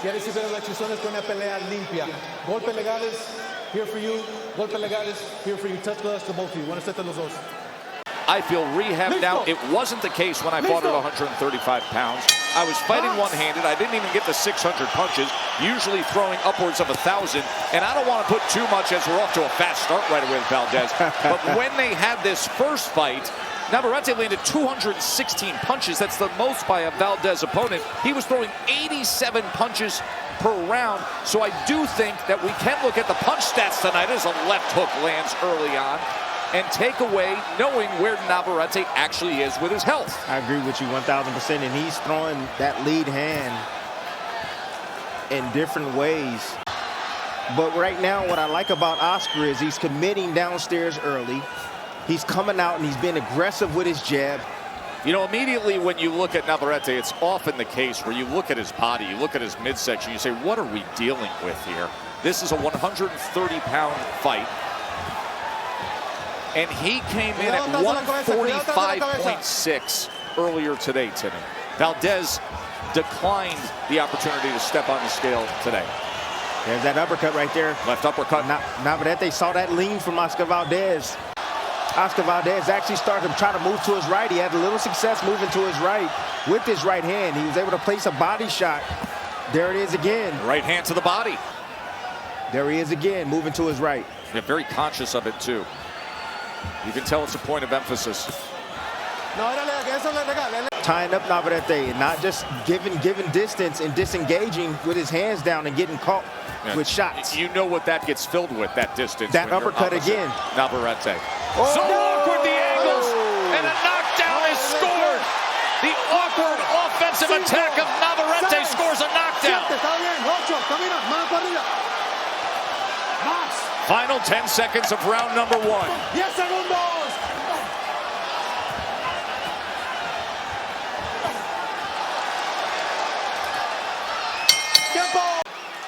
Quiere decir ver las chisones con una pelea limpia. Golpe legales, here for you. Golpe legales, here for you. Touch gloves to both of you. Buenas tardes los dos. I feel rehab now. It wasn't the case when I fought at 135 pounds. I was fighting one-handed. I didn't even get the 600 punches, usually throwing upwards of 1,000. And I don't want to put too much as we're off to a fast start right away with Valdez. But when they had this first fight, Navarrete landed 216 punches. That's the most by a Valdez opponent. He was throwing 87 punches per round. So I do think that we can look at the punch stats tonight as a left hook lands early on and take away knowing where Navarrete actually is with his health. I agree with you 1,000%, and he's throwing that lead hand in different ways. But right now, what I like about Óscar is he's committing downstairs early. He's coming out and he's being aggressive with his jab. You know, immediately when you look at Navarrete, it's often the case where you look at his body, you look at his midsection, you say, what are we dealing with here? This is a 130-pound fight. And he came in at 145.6 earlier today, Timmy. Valdez declined the opportunity to step on the scale today. There's that uppercut right there. Left uppercut. Navarrete saw that lean from Óscar Valdez. Óscar Valdez actually started to try to move to his right. He had a little success moving to his right with his right hand. He was able to place a body shot. There it is again. Right hand to the body. There he is again, moving to his right. Yeah, very conscious of it, too. You can tell it's a point of emphasis. Tying up Navarrete and not just giving distance and disengaging with his hands down and getting caught with shots. You know what that gets filled with, that distance. That uppercut again. Navarrete. So awkward, the angles, and a knockdown is scored. The awkward offensive attack of Navarrete scores a knockdown. Final 10 seconds of round number 1. 10 segundos.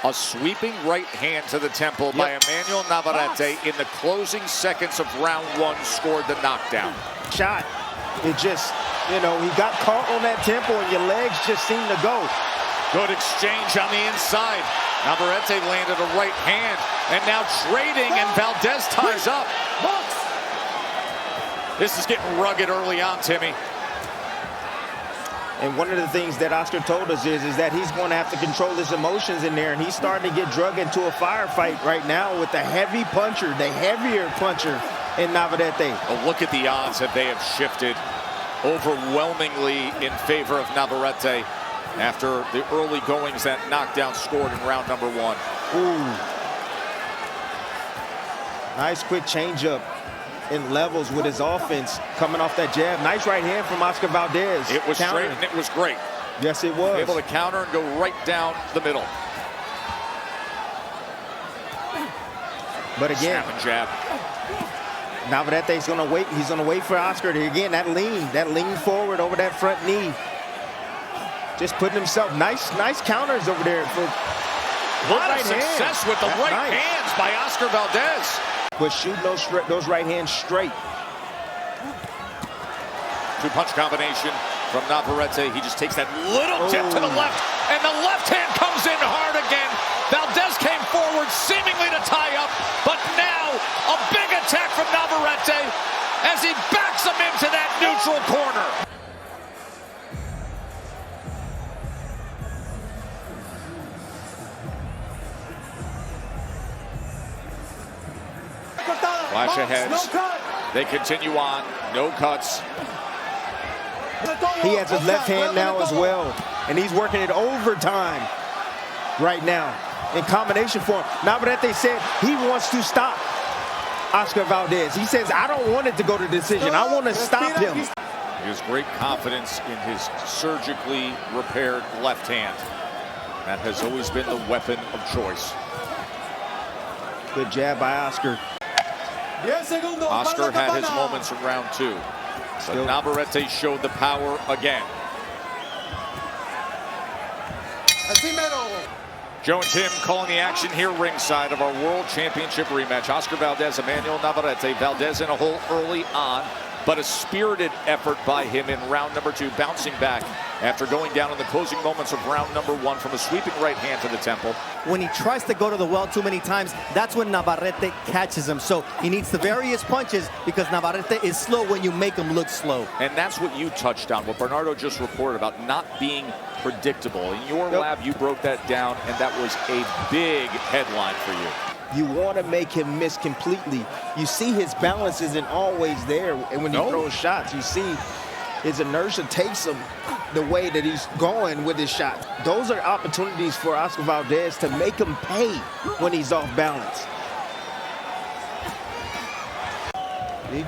A sweeping right hand to the temple by Emanuel Navarrete in the closing seconds of round 1 scored the knockdown. Shot. It just, you know, he got caught on that temple and your legs just seem to go. Good exchange on the inside. Navarrete landed a right hand, and now trading, and Valdez ties up. This is getting rugged early on, Timmy. And one of the things that Óscar told us is that he's going to have to control his emotions in there, and he's starting to get drug into a firefight right now with the heavy puncher, the heavier puncher in Navarrete. Oh, look at the odds that they have shifted overwhelmingly in favor of Navarrete after the early goings that knockdown scored in round number 1. Ooh. Nice quick changeup in levels with his offense coming off that jab. Nice right hand from Óscar Valdez. It was straight and it was great. Yes, it was. Able to counter and go right down the middle. But again, snap and jab. Navarrete's going to wait. He's going to wait for Óscar to, again, that lean forward over that front knee. Just putting himself, nice counters over there. For a lot of success with the right hands by Óscar Valdez. But shooting those right hands straight. 2-punch combination from Navarrete. He just takes that little tip to the left, and the left hand comes in hard again. Valdez came forward seemingly to tie up, but now a big attack from Navarrete as he backs him into that neutral corner. Flash ahead. They continue on. No cuts. He has his left hand now as well, and he's working it overtime right now in combination form. Navarrete said he wants to stop Óscar Valdez. He says, I don't want it to go to decision. I want to stop him. He has great confidence in his surgically repaired left hand. That has always been the weapon of choice. Good jab by Óscar. Óscar had his moments in round 2. But Navarrete showed the power again. Joe and Tim calling the action here ringside of our World Championship rematch. Óscar Valdez, Emanuel Navarrete. Valdez in a hole early on. but a spirited effort by him in round number 2, bouncing back after going down in the closing moments of round number 1 from a sweeping right hand to the temple. When he tries to go to the well too many times, that's when Navarrete catches him. So he needs to vary his punches because Navarrete is slow when you make him look slow. And that's what you touched on, what Bernardo just reported about not being predictable. In your lab, you broke that down, and that was a big headline for you. You want to make him miss completely. You see his balance isn't always there, and when he throws shots, you see his inertia takes him the way that he's going with his shot. Those are opportunities for Óscar Valdez to make him pay when he's off balance.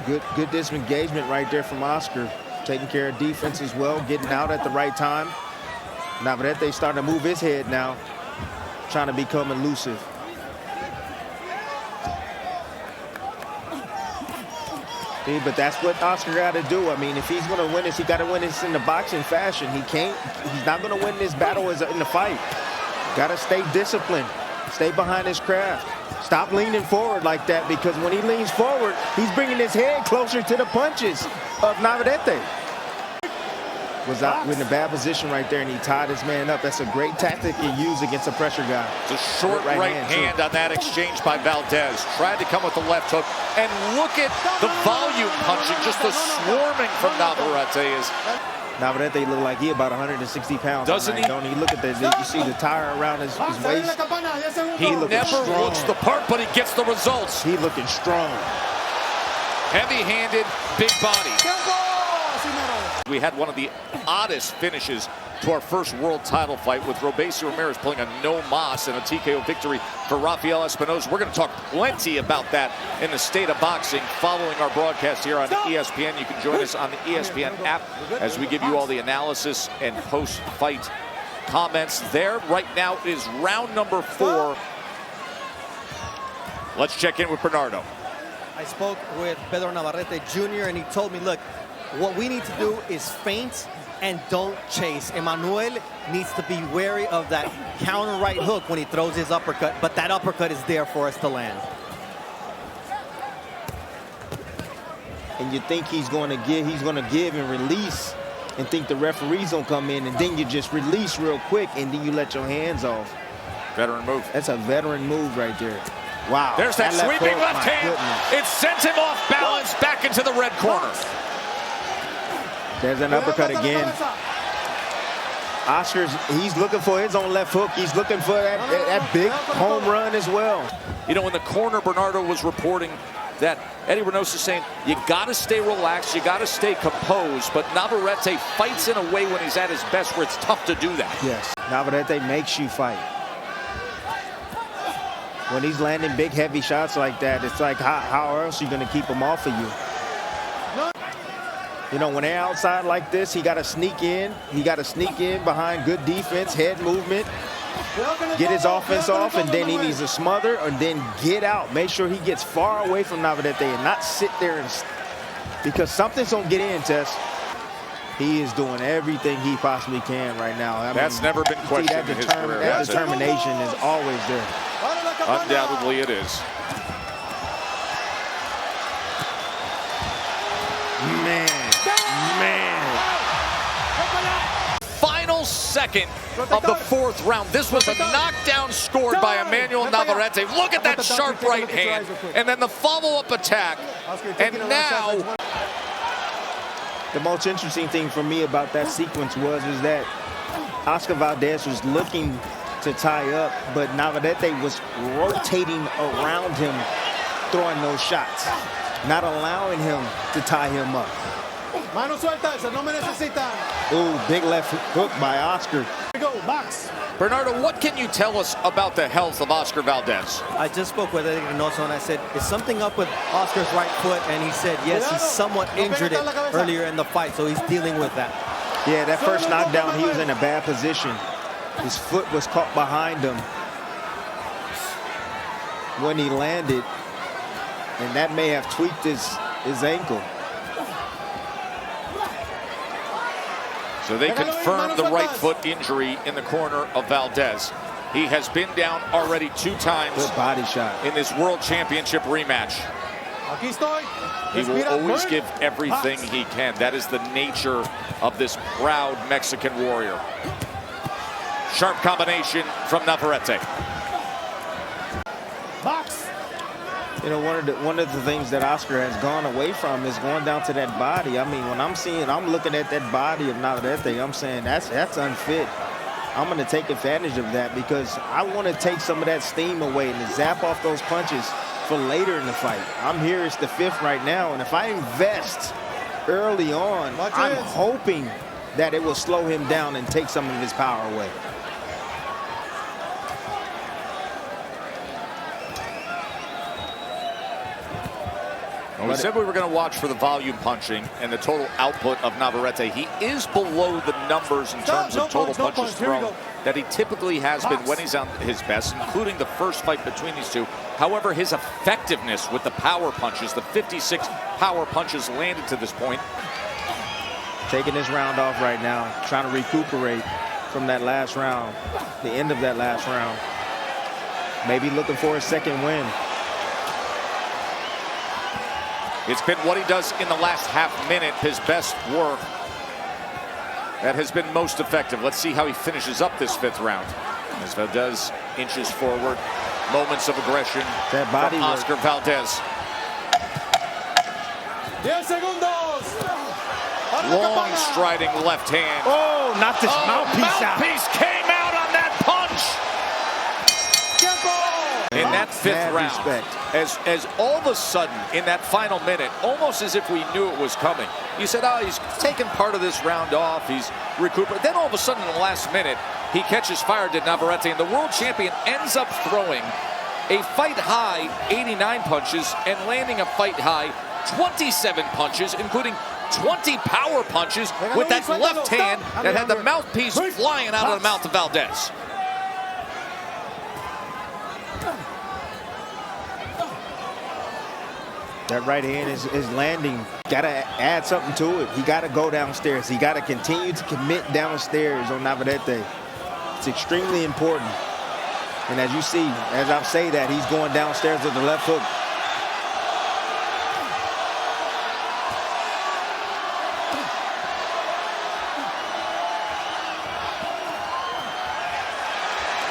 Good disengagement right there from Óscar. Taking care of defense as well, getting out at the right time. Navarrete starting to move his head now, trying to become elusive. See, but that's what Óscar got to do. I mean, if he's going to win this, he got to win this in the boxing fashion. He's not going to win this battle in the fight. Got to stay disciplined, stay behind his craft. Stop leaning forward like that, because when he leans forward, he's bringing his head closer to the punches of Navarrete. Was out in a bad position right there, and he tied his man up. That's a great tactic you use against a pressure guy. It's a short right hand on that exchange by Valdez. Tried to come with the left hook, and look at the volume punching, just the swarming from Navarrete. Navarrete looked like he about 160 pounds. Doesn't he? Don't he? Look at that. You see the tire around his waist. He never looks the part, but he gets the results. He looking strong. Heavy-handed, big body. We had one of the oddest finishes to our first world title fight, with Robeisy Ramirez pulling a no mas and a TKO victory for Rafael Espinoza. We're going to talk plenty about that in the state of boxing following our broadcast here on ESPN. You can join us on the ESPN app as we give you all the analysis and post-fight comments there. Right now is round number 4. Let's check in with Bernardo. I spoke with Pedro Navarrete Jr. and he told me, look, what we need to do is feint and don't chase. Emanuel needs to be wary of that counter right hook when he throws his uppercut, but that uppercut is there for us to land. And you think he's going to give and release, and think the referee's going to come in, and then you just release real quick, and then you let your hands off. Veteran move. That's a veteran move right there. Wow. There's that sweeping left hand. It sent him off balance back into the red corner. There's an uppercut again. Óscar's, he's looking for his own left hook. He's looking for that big home run as well. You know, in the corner, Bernardo was reporting that Eddie Reynoso is saying, you got to stay relaxed, you got to stay composed, but Navarrete fights in a way when he's at his best where it's tough to do that. Yes, Navarrete makes you fight. When he's landing big, heavy shots like that, it's like, how else are you going to keep him off of you? You know, when they're outside like this, he got to sneak in. He got to sneak in behind good defense, head movement, get his offense off, and then he needs to smother and then get out. Make sure he gets far away from Navarrete and not sit there, because something's going to get in, Tess. He is doing everything he possibly can right now. That's never been questioned in his career. That determination is always there. Undoubtedly it is. Man. Final second of the 4th round. This was a knockdown scored by Emanuel Navarrete. Look at that sharp right hand. And then the follow-up attack. And now... The most interesting thing for me about that sequence was that Óscar Valdez was looking to tie up, but Navarrete was rotating around him, throwing those shots, not allowing him to tie him up. Ooh, big left hook by Óscar. Bernardo, what can you tell us about the health of Óscar Valdez? I just spoke with Eddie Reynoso and I said, is something up with Óscar's right foot? And he said, yes, he's somewhat injured it earlier in the fight, so he's dealing with that. Yeah, that first knockdown, he was in a bad position. His foot was caught behind him when he landed, and that may have tweaked his ankle. So they confirmed the right foot injury in the corner of Valdez. He has been down already 2 times. Good body shot in this World Championship rematch. Aquí estoy. He will Respira, always burn. give everything he can. That is the nature of this proud Mexican warrior. Sharp combination from Navarrete. Box. You know, one of the things that Óscar has gone away from is going down to that body. I mean, when I'm looking at that body of Navarrete, I'm saying that's unfit. I'm going to take advantage of that because I want to take some of that steam away and zap off those punches for later in the fight. I'm here, it's the 5th right now, and if I invest early on, I'm hoping that it will slow him down and take some of his power away. Well, we said we were going to watch for the volume punching and the total output of Navarrete. He is below the numbers in terms of total punches thrown that he typically has been when he's on his best, including the first fight between these two. However, his effectiveness with the power punches, the 56 power punches landed to this point. Taking this round off right now, trying to recuperate from that last round, the end of that last round. Maybe looking for a second win. It's been what he does in the last half minute, his best work. That has been most effective. Let's see how he finishes up this 5th round. As Valdez inches forward, moments of aggression that body from Óscar Valdez. 10 segundos. Long striding left hand. Oh, not this mouthpiece out. Mouthpiece came out on that punch. In that 5th round, as all of a sudden in that final minute, almost as if we knew it was coming. You said, oh, he's taken part of this round off, he's recuperated. Then all of a sudden in the last minute, he catches fire to Navarrete, and the world champion ends up throwing a fight-high 89 punches and landing a fight-high 27 punches, including 20 power punches with that left hand that had the mouthpiece flying out of the mouth of Valdez. That right hand is landing. Got to add something to it. He got to go downstairs. He got to continue to commit downstairs on Navarrete. It's extremely important. And as you see, as I say that, he's going downstairs with the left hook.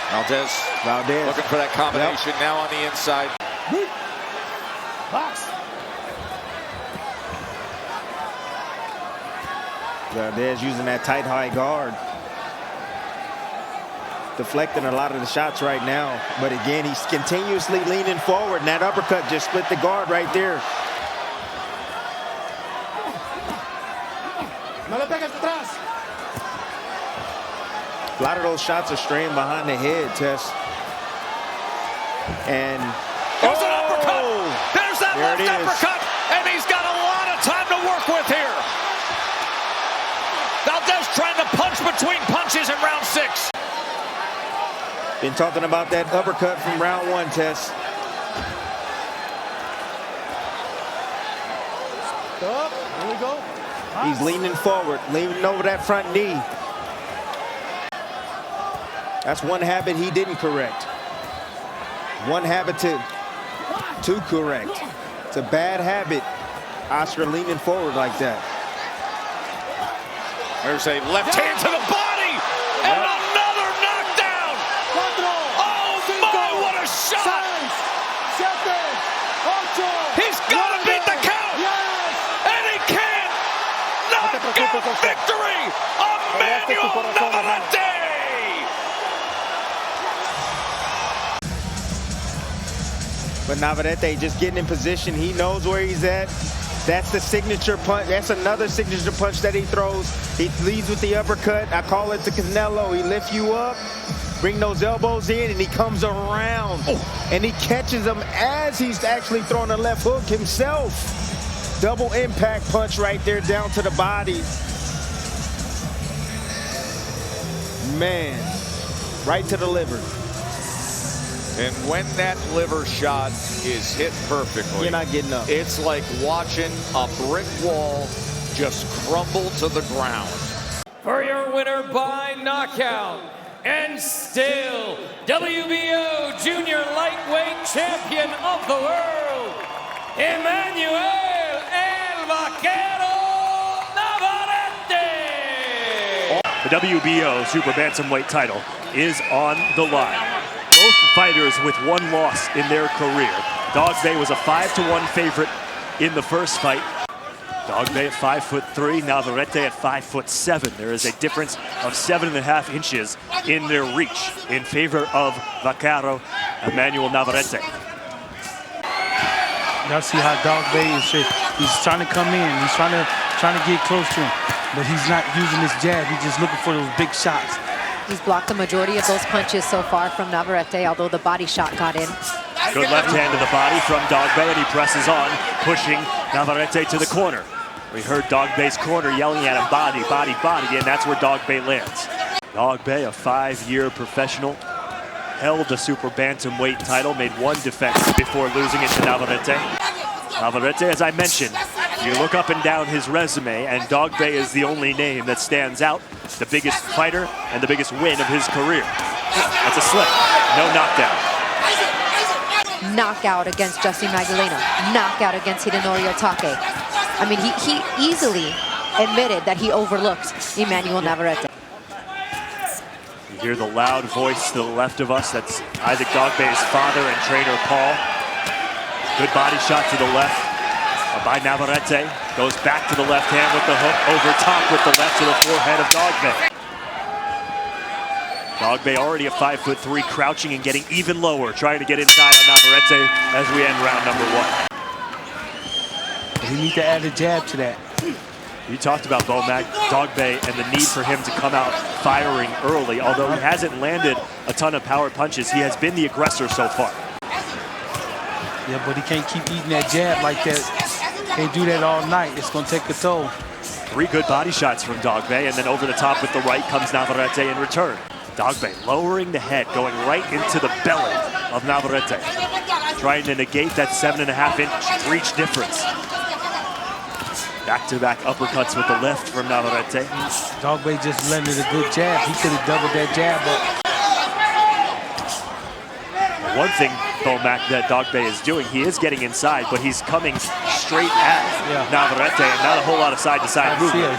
Valdez looking for that combination now on the inside. Box. Valdez using that tight high guard. Deflecting a lot of the shots right now. But again, he's continuously leaning forward, and that uppercut just split the guard right there. A lot of those shots are straying behind the head, Tess. And there's an uppercut. There's that left uppercut, and he's got a lot of time to work with here. Valdez trying to punch between punches in round 6. Been talking about that uppercut from round 1, Tess. Up. Here we go. He's leaning forward, leaning over that front knee. That's one habit he didn't correct. One habit to correct. It's a bad habit, Óscar leaning forward like that. There's a left hand to the body, and another knockdown. Oh my, what a shot! He's got to beat the count, and he can! Knockout victory! Emanuel Navarrete! But Navarrete just getting in position. He knows where he's at. That's the signature punch. That's another signature punch that he throws. He leads with the uppercut. I call it the Canelo. He lifts you up, bring those elbows in, and he comes around. And he catches him as he's actually throwing a left hook himself. Double impact punch right there down to the body. Man, right to the liver. And when that liver shot is hit perfectly, you're not getting up. It's like watching a brick wall just crumble to the ground. For your winner by knockout, and still WBO Junior Lightweight Champion of the World, Emanuel El Vaquero Navarrete. The WBO Super Bantamweight title is on the line. Both fighters with one loss in their career. Dogboe was a 5-1 favorite in the first fight. Dogboe at 5'3", Navarrete at 5'7". There is a difference of 7.5 inches in their reach in favor of Vaquero, Emanuel Navarrete. Y'all see how Dogboe is. He's trying to come in. He's trying to get close to him, but he's not using his jab. He's just looking for those big shots. He's blocked the majority of those punches so far from Navarrete, although the body shot got in. Good left hand to the body from Dogboe, and he presses on, pushing Navarrete to the corner. We heard Dogboe's corner yelling at him, body, body, body, and that's where Dogboe lands. Dogboe, a 5-year professional, held the Super Bantamweight title, made one defense before losing it to Navarrete. Navarrete, as I mentioned, you look up and down his resume, and Dogboe is the only name that stands out, the biggest fighter and the biggest win of his career. That's a slip, no knockdown. Knockout against Justin Magdalena, knockout against Hidenori Otake. I mean, he easily admitted that he overlooked Emanuel Navarrete. You hear the loud voice to the left of us. That's Isaac Dogboe's father and trainer, Paul. Good body shot to the left by Navarrete. Goes back to the left hand with the hook, over top with the left to the forehead of Dogboe. Dogboe already at 5'3", crouching and getting even lower, trying to get inside on Navarrete as we end round number 1. He needs to add a jab to that. You talked about Dogboe and the need for him to come out firing early. Although he hasn't landed a ton of power punches, he has been the aggressor so far. Yeah, but he can't keep eating that jab like that. Can't do that all night. It's going to take a toll. 3 good body shots from Dogboe, and then over the top with the right comes Navarrete in return. Dogboe lowering the head, going right into the belly of Navarrete, trying to negate that 7.5-inch reach difference. Back-to-back uppercuts with the left from Navarrete. Dogboe just landed a good jab. He could have doubled that jab up. One thing, Bomac, that Dogboe is doing, he is getting inside, but he's coming straight at Navarrete, and not a whole lot of side-to-side movement.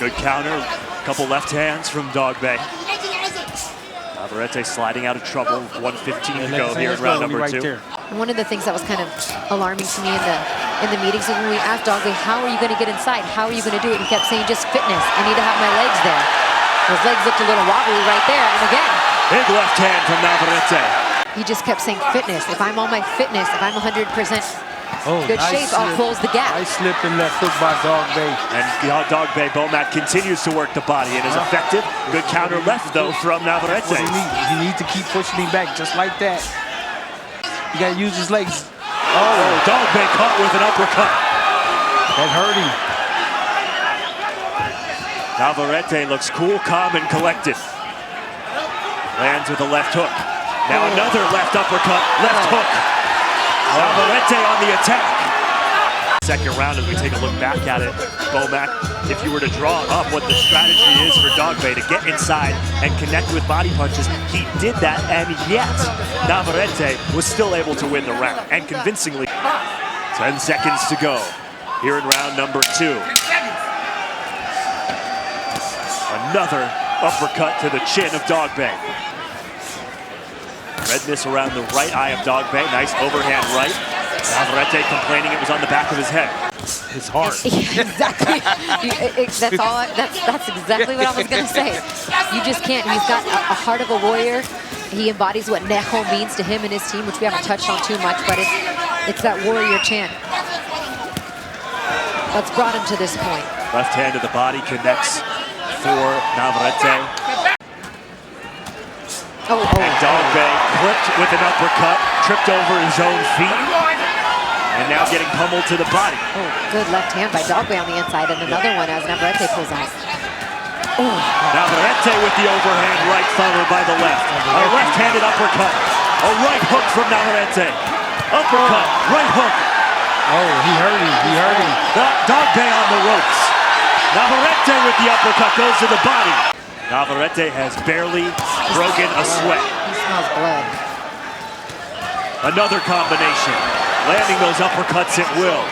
Good counter, couple left hands from Dogboe. Navarrete sliding out of trouble. 1:15 to go here in round number 2. One of the things that was kind of alarming to me in the meetings when we asked Dogboe, how are you going to get inside? How are you going to do it? He kept saying, just fitness. I need to have my legs there. His legs looked a little wobbly right there. And again, big left hand from Navarrete. He just kept saying fitness. If I'm on my fitness, if I'm 100% good shape, I'll close the gap. Nice slip and left hook by Dogboe. And Dogboe, Bomac continues to work the body and is effective. Good counter left, though, from Navarrete. He needs to keep pushing him back just like that. You got to use his legs. Oh, Dogboe caught with an uppercut. That hurt him. Navarrete looks cool, calm, and collected. Lands with a left hook. Now another left uppercut, left hook. Navarrete on the attack. Second round as we take a look back at it. Bomac, if you were to draw up what the strategy is for Dogboe to get inside and connect with body punches, he did that, and yet Navarrete was still able to win the round, and convincingly. 10 seconds to go here in round number 2. Another uppercut to the chin of Dogboe. Redness around the right eye of Dogboe. Nice overhand right. Navarrete complaining it was on the back of his head. His heart. Exactly. That's exactly what I was going to say. You just can't. He's got a heart of a warrior. He embodies what Nejo means to him and his team, which we haven't touched on too much, but it's that warrior chant that's brought him to this point. Left hand to the body connects for Navarrete. And Dogboe clipped with an uppercut, tripped over his own feet, and now getting pummeled to the body. Oh, good left hand by Dogboe on the inside, and another one as Navarrete pulls out. Oh. Navarrete with the overhand right, followed by the left. A left-handed uppercut. A right hook from Navarrete. Uppercut, right hook. Oh, he hurt him. He hurt him. Dogboe on the ropes. Navarrete with the uppercut goes to the body. Navarrete has barely broken a sweat. He smells blood. Another combination. landing those uppercuts at will.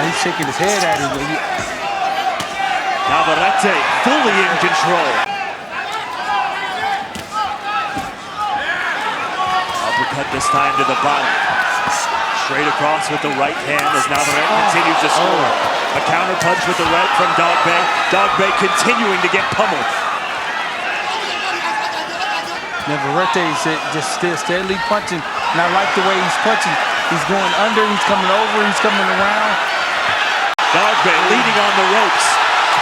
He's shaking his head at him. Navarrete fully in control. Uppercut this time to the body. Straight across with the right hand as Navarrete continues to score. A counter punch with the right from Dogboe. Dogboe continuing to get pummeled. Navarrete just still steadily punching. And I like the way he's punching. He's going under, he's coming over, he's coming around. Dogboe leading on the ropes.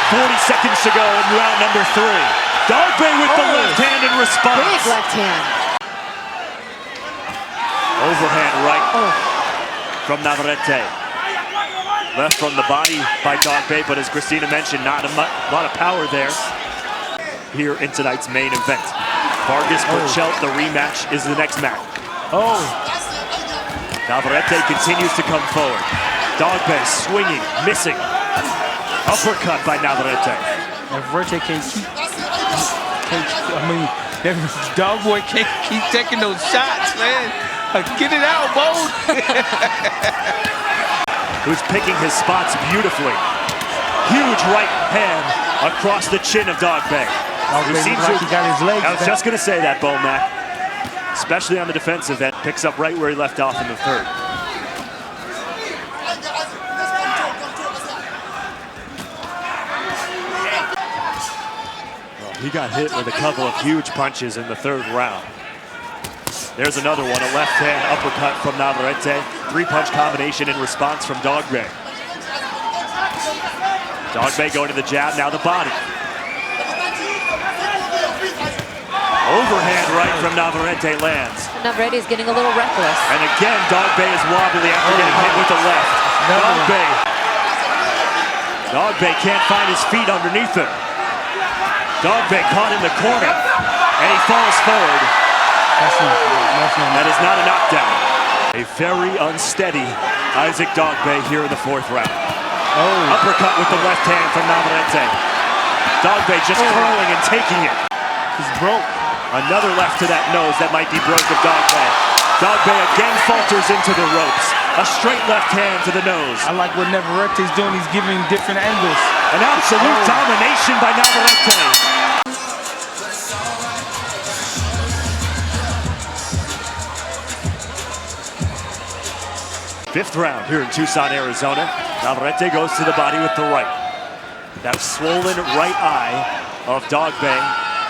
40 seconds to go in round number 3. Dogboe with the left hand in response. Big left hand. Overhand right from Navarrete. Left from the body by Dogboe, but as Christina mentioned, not a lot of power there. Here in tonight's main event. Vargas Burchelt, the rematch is the next match. Navarrete continues to come forward. Dogboe swinging, missing. Uppercut by Navarrete. Navarrete can't keep, Dogboe can't keep taking those shots, man. Get it out, Bo. Who's picking his spots beautifully. Huge right hand across the chin of Dogboe. He got his legs I was just going to say that, Bo Mac. Especially on the defensive end. Picks up right where he left off in the third. Well, he got hit with a couple of huge punches in the third round. There's another one, a left hand uppercut from Navarrete. 3-punch combination in response from Dogboe. Dogboe going to the jab, now the body. Overhand right from Navarrete lands. Navarrete is getting a little reckless. And again, Dogboe is wobbly after getting hit with the left. Dogboe can't find his feet underneath him. Dogboe caught in the corner, and he falls forward. That is not a knockdown. A very unsteady Isaac Dogboe here in the 4th round. Uppercut with the left hand from Navarrete. Dogboe just curling and taking it. He's broke. Another left to that nose that might be broke of Dogboe. Dogboe again falters into the ropes. A straight left hand to the nose. I like what Navarrete's doing. He's giving different angles. An absolute domination by Navarrete. 5th round here in Tucson, Arizona. Navarrete goes to the body with the right. That swollen right eye of Dogboe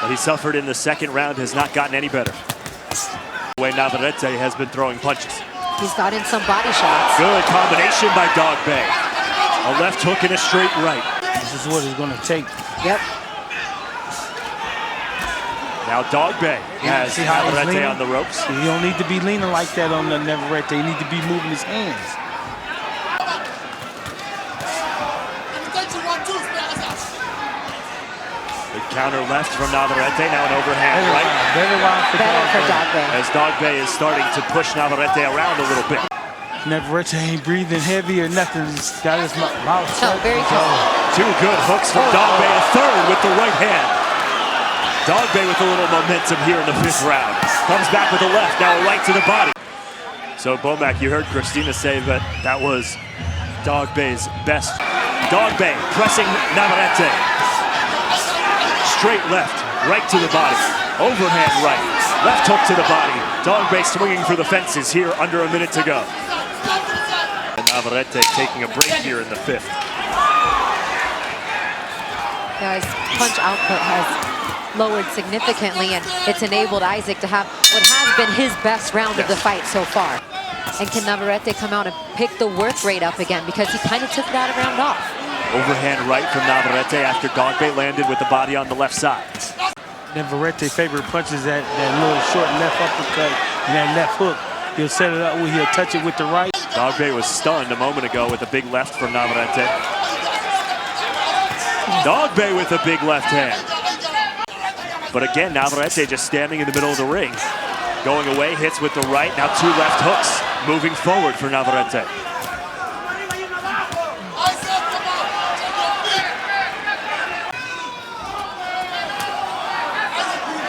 that he suffered in the 2nd round has not gotten any better. The way Navarrete has been throwing punches. He's got in some body shots. Good combination by Dogboe. A left hook and a straight right. This is what it's going to take. Yep. Now Dogboe has Navarrete on the ropes. You don't need to be leaning like that on the Navarrete. You need to be moving his hands. The counter left from Navarrete. Now an overhand right. Better for Dogboe. As Dogboe is starting to push Navarrete around a little bit. Navarrete ain't breathing heavy or nothing. He's got his mouth shut. Very calm. 2 good hooks from Dogboe. A third with the right hand. Dogboe with a little momentum here in the 5th round. Comes back with the left, now a right to the body. So, Bomac, you heard Christina say that that was Dogboe's best. Dogboe pressing Navarrete. Straight left, right to the body. Overhand right, left hook to the body. Dogboe swinging for the fences here under a minute to go. And Navarrete taking a break here in the 5th. Guys, punch output has lowered significantly, and it's enabled Isaac to have what has been his best round of the fight so far. And can Navarrete come out and pick the work rate up again, because he kind of took that round off. Overhand right from Navarrete after Dogboe landed with the body on the left side. Navarrete's favorite punch is that little short left uppercut and that left hook. He'll set it up where he'll touch it with the right. Dogboe was stunned a moment ago with a big left from Navarrete. Dogboe with a big left hand. But again, Navarrete just standing in the middle of the ring. Going away, hits with the right. Now 2 left hooks. Moving forward for Navarrete.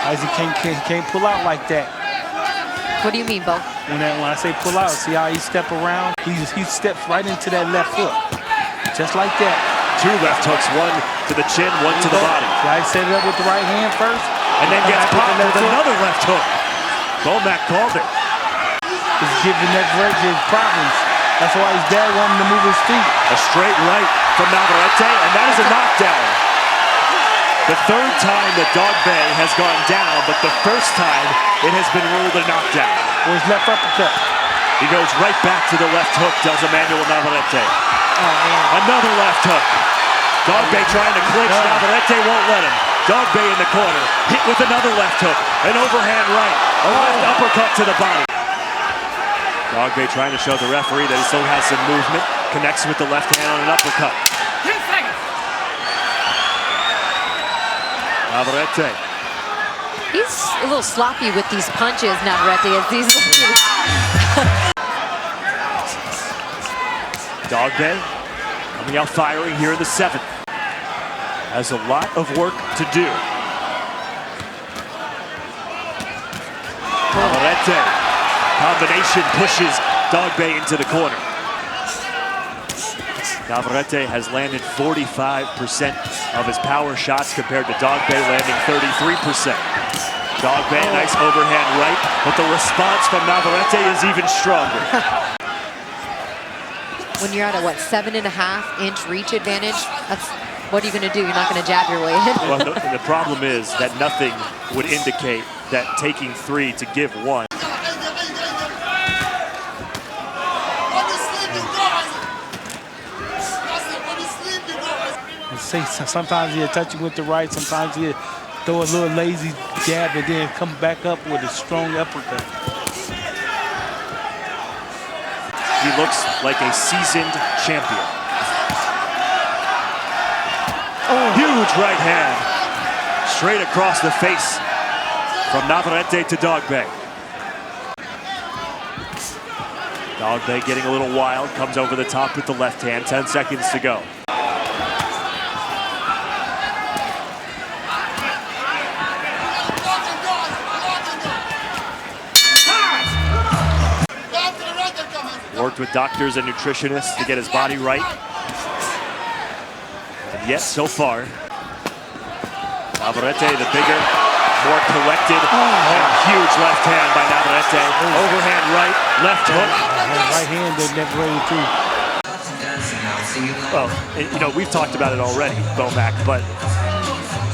Isaac can't pull out like that. What do you mean, Bo? When I say pull out, see how he step around? He steps right into that left hook. Just like that. 2 left hooks, one to the chin, one to the body. Right, set it up with the right hand first. And then gets popped with another left hook. Womack called it. It's giving Navarrete problems. That's why his dad wanted him to move his feet. A straight right from Navarrete, and that is a knockdown. The 3rd time that Dogboe has gone down, but the first time it has been ruled a knockdown. Or his left uppercut. He goes right back to the left hook, does Emanuel Navarrete. Oh, man. Another left hook. Dogboe trying to clinch, Navarrete won't let him. Dogboe in the corner, hit with another left hook, an overhand right, a left uppercut to the body. Dogboe trying to show the referee that he still has some movement, connects with the left hand on an uppercut. 10 seconds. Navarrete. He's a little sloppy with these punches, Navarrete. Dogboe coming out firing here in the 7th. Has a lot of work to do. Navarrete. Combination pushes Dogboe into the corner. Navarrete has landed 45% of his power shots compared to Dogboe landing 33%. Dogboe, nice overhand right, but the response from Navarrete is even stronger. When you're at a, 7.5-inch reach advantage, what are you going to do? You're not going to jab your way in. Well, the problem is that nothing would indicate that taking 3 to give 1. Sometimes he'll touch you with the right, sometimes he'll throw a little lazy jab and then come back up with a strong uppercut. He looks like a seasoned champion. Oh, huge right hand. Straight across the face from Navarrete to Dogboe. Dogboe getting a little wild, comes over the top with the left hand, 10 seconds to go. Worked with doctors and nutritionists to get his body right. And yet, so far, Navarrete, the bigger, more collected, and huge left hand by Navarrete. Overhand right, left hook. Right hand that Navarrete too. Well, you know, we've talked about it already, Womack, but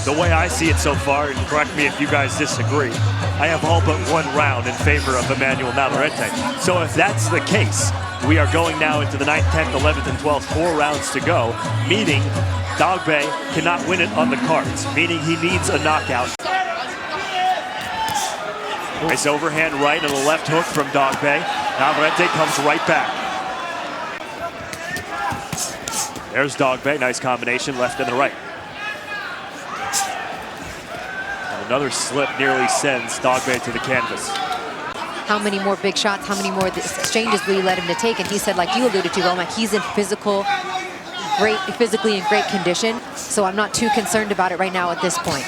the way I see it so far, and correct me if you guys disagree, I have all but 1 round in favor of Emanuel Navarrete. So if that's the case, we are going now into the 9th, 10th, 11th, and 12th, 4 rounds to go, meaning Dogboe cannot win it on the cards, meaning he needs a knockout. Nice overhand right and a left hook from Dogboe. Navarrete comes right back. There's Dogboe, nice combination, left and the right. Another slip nearly sends Dogboe to the canvas. How many more big shots, how many more exchanges will you let him to take? And he said, like you alluded to, Womack, he's in physically in great condition. So I'm not too concerned about it right now at this point.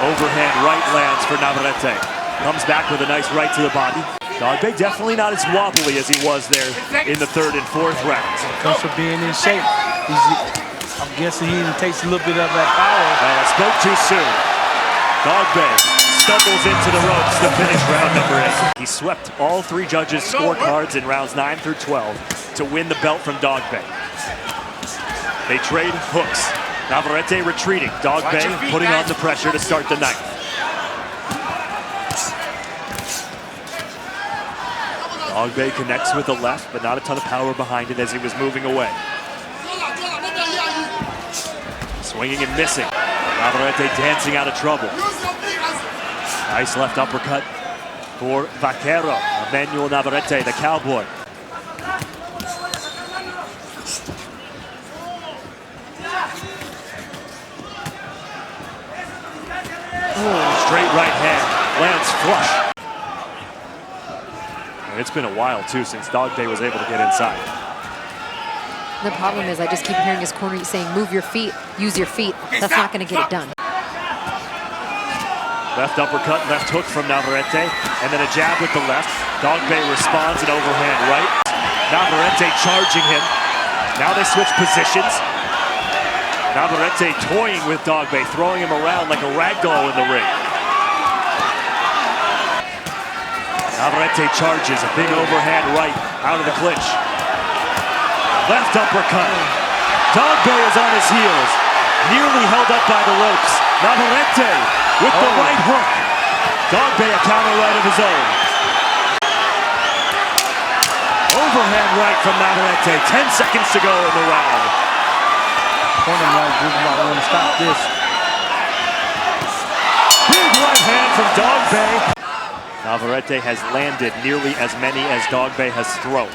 Overhand right lands for Navarrete. Comes back with a nice right to the body. Dogboe definitely not as wobbly as he was there in the 3rd and 4th rounds. Comes from being in shape. I'm guessing he takes a little bit of that power. Spoke too soon. Dogboe stumbles into the ropes to finish round number 8. He swept all 3 judges' scorecards in rounds 9 through 12 to win the belt from Dogboe. They trade hooks. Navarrete retreating. Dogboe putting on the pressure to start the 9th. Dogboe connects with the left, but not a ton of power behind it as he was moving away. Swinging and missing. Navarrete dancing out of trouble. Nice left uppercut for Vaquero. Emanuel Navarrete, the cowboy. Straight right hand, lands flush. And it's been a while too since Dogboe was able to get inside. The problem is I just keep hearing his corner saying, move your feet, use your feet. That's not going to get it done. Left uppercut, left hook from Navarrete, and then a jab with the left. Dogboe responds an overhand right. Navarrete charging him. Now they switch positions. Navarrete toying with Dogboe, throwing him around like a ragdoll in the ring. Navarrete charges, a big overhand right out of the clinch. Left uppercut. Dogboe is on his heels, nearly held up by the ropes. Navarrete with the right hook. Dogboe a counter right of his own. Overhand right from Navarrete. 10 seconds to go in the round. Corner right group might want to stop this. Big right hand from Dogboe. Navarrete has landed nearly as many as Dogboe has thrown.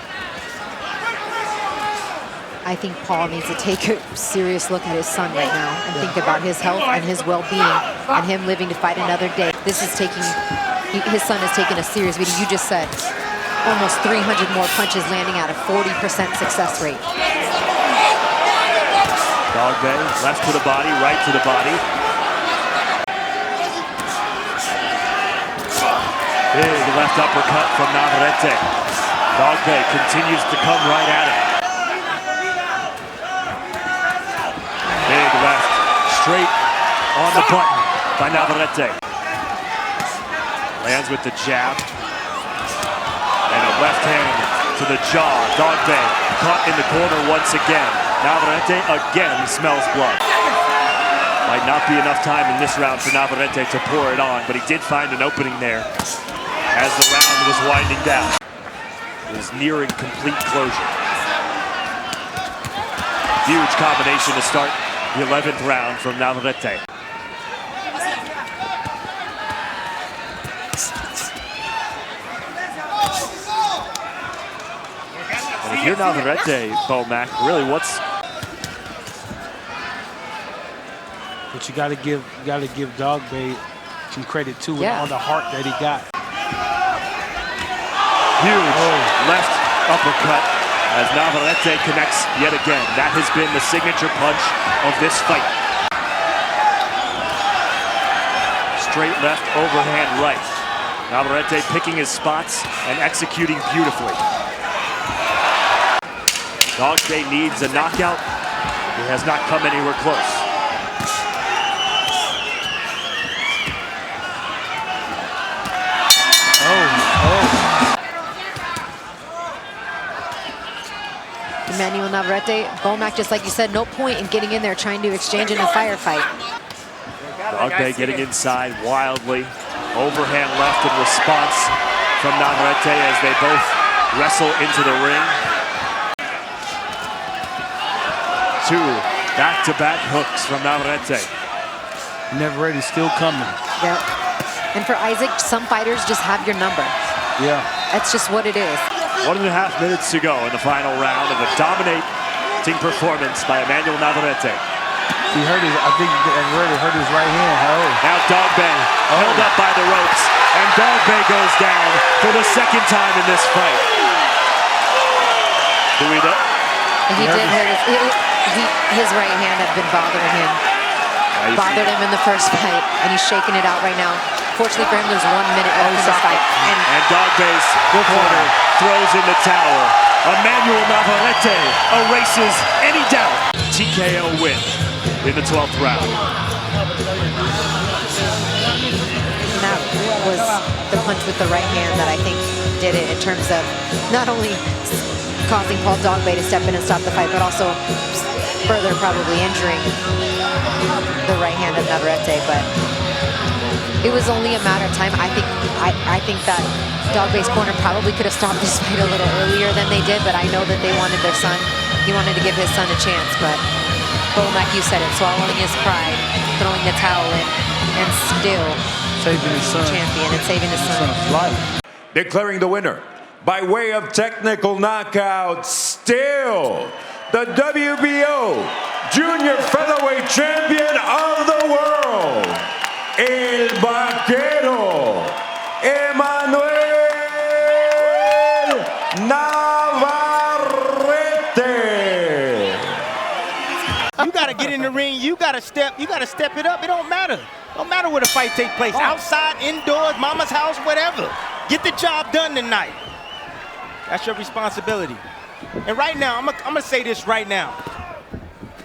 I think Paul needs to take a serious look at his son right now and think about his health and his well-being and him living to fight another day. This is taking, his son is taking a serious beating. You just said almost 300 more punches landing at a 40% success rate. Dogboe, left to the body, right to the body. Big left uppercut from Navarrete. Dogboe continues to come right at him. Big left, straight on the button by Navarrete. Lands with the jab. And a left hand to the jaw. Dogboe caught in the corner once again. Navarrete again smells blood. Might not be enough time in this round for Navarrete to pour it on, but he did find an opening there as the round was winding down. It was nearing complete closure. Huge combination to start the 11th round from Navarrete. And if you're Navarrete, Bomac, really what's... But you gotta give Dogboe some credit too, with all the heart that he got. Huge left uppercut as Navarrete connects yet again. That has been the signature punch of this fight. Straight left, overhand right. Navarrete picking his spots and executing beautifully. Dogboe needs a knockout. He has not come anywhere close. Emanuel Navarrete, Bomac, just like you said, no point in getting in there trying to exchange in a firefight. Dogboe getting inside wildly. Overhand left in response from Navarrete as they both wrestle into the ring. Two back-to-back hooks from Navarrete. Navarrete still coming. Yep. And for Isaac, some fighters just have your number. Yeah. That's just what it is. 1.5 minutes to go in the final round of a dominating performance by Emanuel Navarrete. He hurt his, I think Elorde hurt his right hand. Now Dogboe held up by the ropes, and Dogboe goes down for the second time in this fight. Do we know? He did hurt his right hand had been bothering him. Bothered him in the first fight, and he's shaking it out right now. Fortunately for him, there's 1 minute left in this fight. And Dogboe's corner throws in the towel. Emanuel Navarrete erases any doubt. TKO win in the 12th round. And that was the punch with the right hand that I think did it in terms of not only causing Paul Dogboe to step in and stop the fight, but also further probably injuring the right hand of Navarrete. But it was only a matter of time. I think that Dogboe's corner probably could have stopped this fight a little earlier than they did, but I know that they wanted their son. He wanted to give his son a chance, but Bomac, you said it, swallowing his pride, throwing the towel in, and still saving his son. Champion and saving his son's life. Declaring the winner by way of technical knockout, still the WBO Junior Featherweight Champion of the world, El Vaquero, Emanuel Navarrete. You gotta get in the ring. You gotta step it up. It don't matter. No matter where the fight takes place, outside, indoors, mama's house, whatever. Get the job done tonight. That's your responsibility. And right now, I'm gonna say this right now.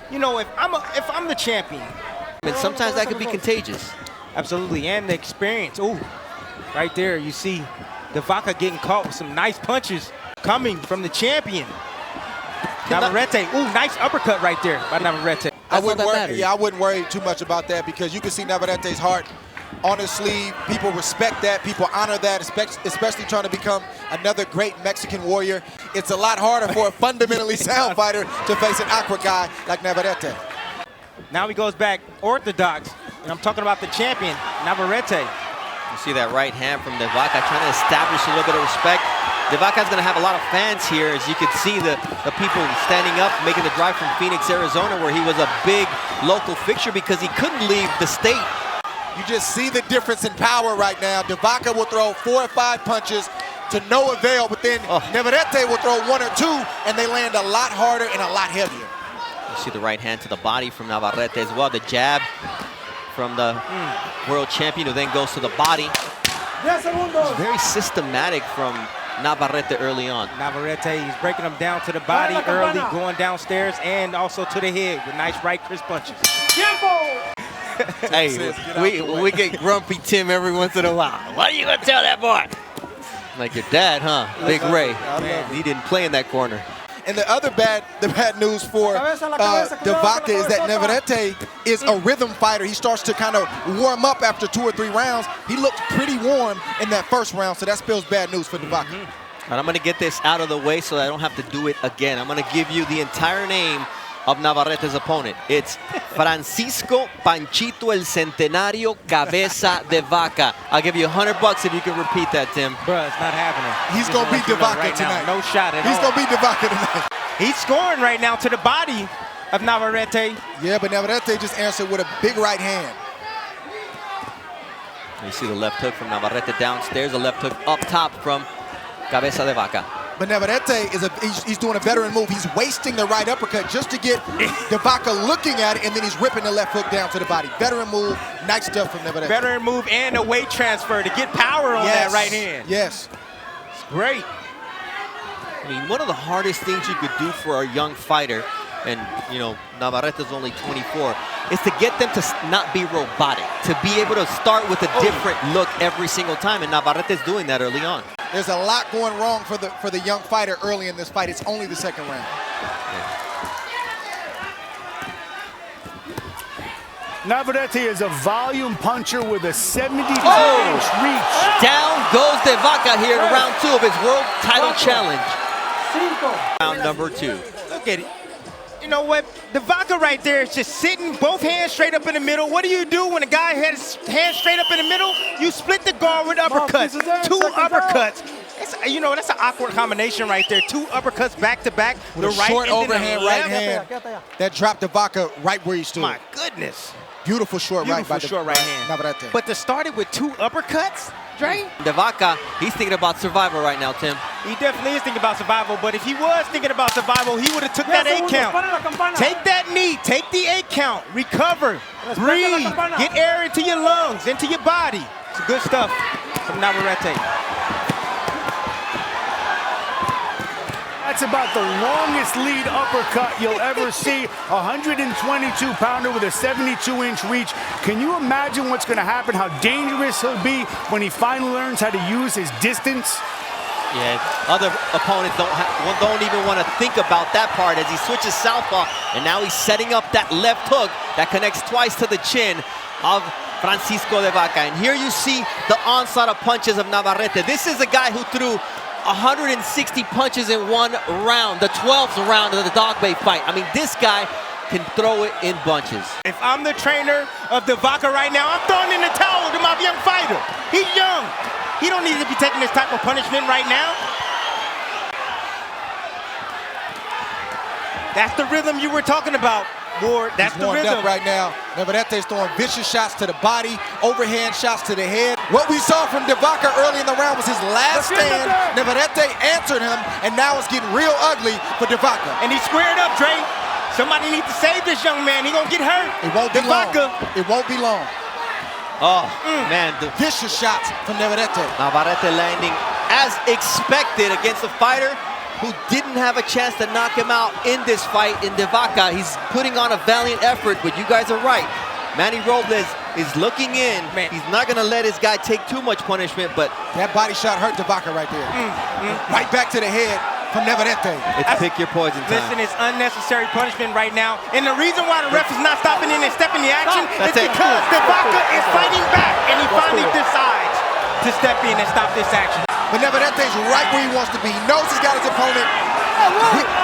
You know, if I'm the champion. And sometimes that could be contagious. Absolutely, and the experience. Ooh, right there, you see the Vaca getting caught with some nice punches coming from the champion. Navarrete, ooh, nice uppercut right there by Navarrete. I wouldn't worry too much about that because you can see Navarrete's heart on his sleeve. People respect that. People honor that, especially trying to become another great Mexican warrior. It's a lot harder for a fundamentally sound fighter to face an awkward guy like Navarrete. Now he goes back orthodox, and I'm talking about the champion, Navarrete. You see that right hand from the Vaca trying to establish a little bit of respect. The Vaca's going to have a lot of fans here, as you can see the people standing up, making the drive from Phoenix, Arizona, where he was a big local fixture because he couldn't leave the state. You just see the difference in power right now. The Vaca will throw 4 or 5 punches to no avail, but then Navarrete will throw 1 or 2, and they land a lot harder and a lot heavier. You see the right hand to the body from Navarrete as well. The jab from the world champion, who then goes to the body. It's very systematic from Navarrete early on. Navarrete, he's breaking him down to the body early, going downstairs, and also to the head with nice right crisp punches. Hey, we get grumpy Tim every once in a while. What are you gonna tell that boy? Like your dad, huh? Big Ray. He didn't play in that corner. And the other bad news for the Vaca is that Navarrete is a rhythm fighter. He starts to kind of warm up after 2 or 3 rounds. He looked pretty warm in that first round, so that spells bad news for the Vaca. And I'm gonna get this out of the way so that I don't have to do it again. I'm gonna give you the entire name of Navarrete's opponent. It's Francisco Panchito El Centenario Cabeza de Vaca. I'll give you $100 if you can repeat that, Tim. Bruh, it's not happening. He's going to beat the Vaca tonight. No shot at all. He's going to beat the Vaca tonight. He's scoring right now to the body of Navarrete. Yeah, but Navarrete just answered with a big right hand. You see the left hook from Navarrete downstairs, the left hook up top from Cabeza de Vaca. But Navarrete he's doing a veteran move. He's wasting the right uppercut just to get the Vaca looking at it, and then he's ripping the left hook down to the body. Veteran move, nice stuff from Navarrete. Veteran move and a weight transfer to get power on that right hand. Yes. It's great. I mean, one of the hardest things you could do for a young fighter, and you know, Navarrete's only 24, is to get them to not be robotic, to be able to start with a different look every single time, and Navarrete's doing that early on. There's a lot going wrong for the young fighter early in this fight. It's only the second round. Navarrete is a volume puncher with a 72-inch reach. Down goes the Vaca here in round 2 of his world title challenge. Round number 2. Look at it. You know what? The Vaca right there is just sitting, both hands straight up in the middle. What do you do when a guy has his hands straight up in the middle? You split the guard with uppercuts. 2 uppercuts. You know, that's an awkward combination right there. 2 uppercuts back to back. With a short overhand right hand that dropped the Vaca right where he stood. My goodness. Beautiful short right hand. Navarrete. But to start it with 2 uppercuts, Dre? The Vaca, he's thinking about survival right now, Tim. He definitely is thinking about survival, but if he was thinking about survival, he would have took that 8 count. Take that knee, take the 8 count, recover, breathe, get air into your lungs, into your body. It's good stuff from Navarrete. That's about the longest lead uppercut you'll ever see. 122-pounder with a 72-inch reach. Can you imagine what's going to happen, how dangerous he'll be when he finally learns how to use his distance? Yeah, other opponents don't even want to think about that part as he switches southpaw, and now he's setting up that left hook that connects twice to the chin of Francisco de Vaca. And here you see the onslaught of punches of Navarrete. This is a guy who threw 160 punches in 1 round, the 12th round of the Dogboe fight. I mean, this guy can throw it in bunches. If I'm the trainer of the Vaca right now, I'm throwing in the towel to my young fighter. He's young. He don't need to be taking this type of punishment right now. That's the rhythm you were talking about, Ward. That's the rhythm. Up right now. Navarrete's throwing vicious shots to the body, overhand shots to the head. What we saw from the Vaca early in the round was his last stand. Navarrete answered him, and now it's getting real ugly for the Vaca. And he squared up, Dre. Somebody needs to save this young man. He's going to get hurt. It won't be long. It won't be long. Oh, man. The Vicious shots from Navarrete. Navarrete landing as expected against a fighter who didn't have a chance to knock him out in this fight in the Vaca. He's putting on a valiant effort, but you guys are right. Manny Robles is looking in. Man. He's not going to let his guy take too much punishment, but that body shot hurt the Vaca right there. Right back to the head from Navarrete. It's pick your poison time. Listen, it's unnecessary punishment right now. And the reason why the ref is not stopping in and stepping the action is because the Vaca is fighting back. And he finally decides to step in and stop this action. But Navarrete's right where he wants to be. He knows he's got his opponent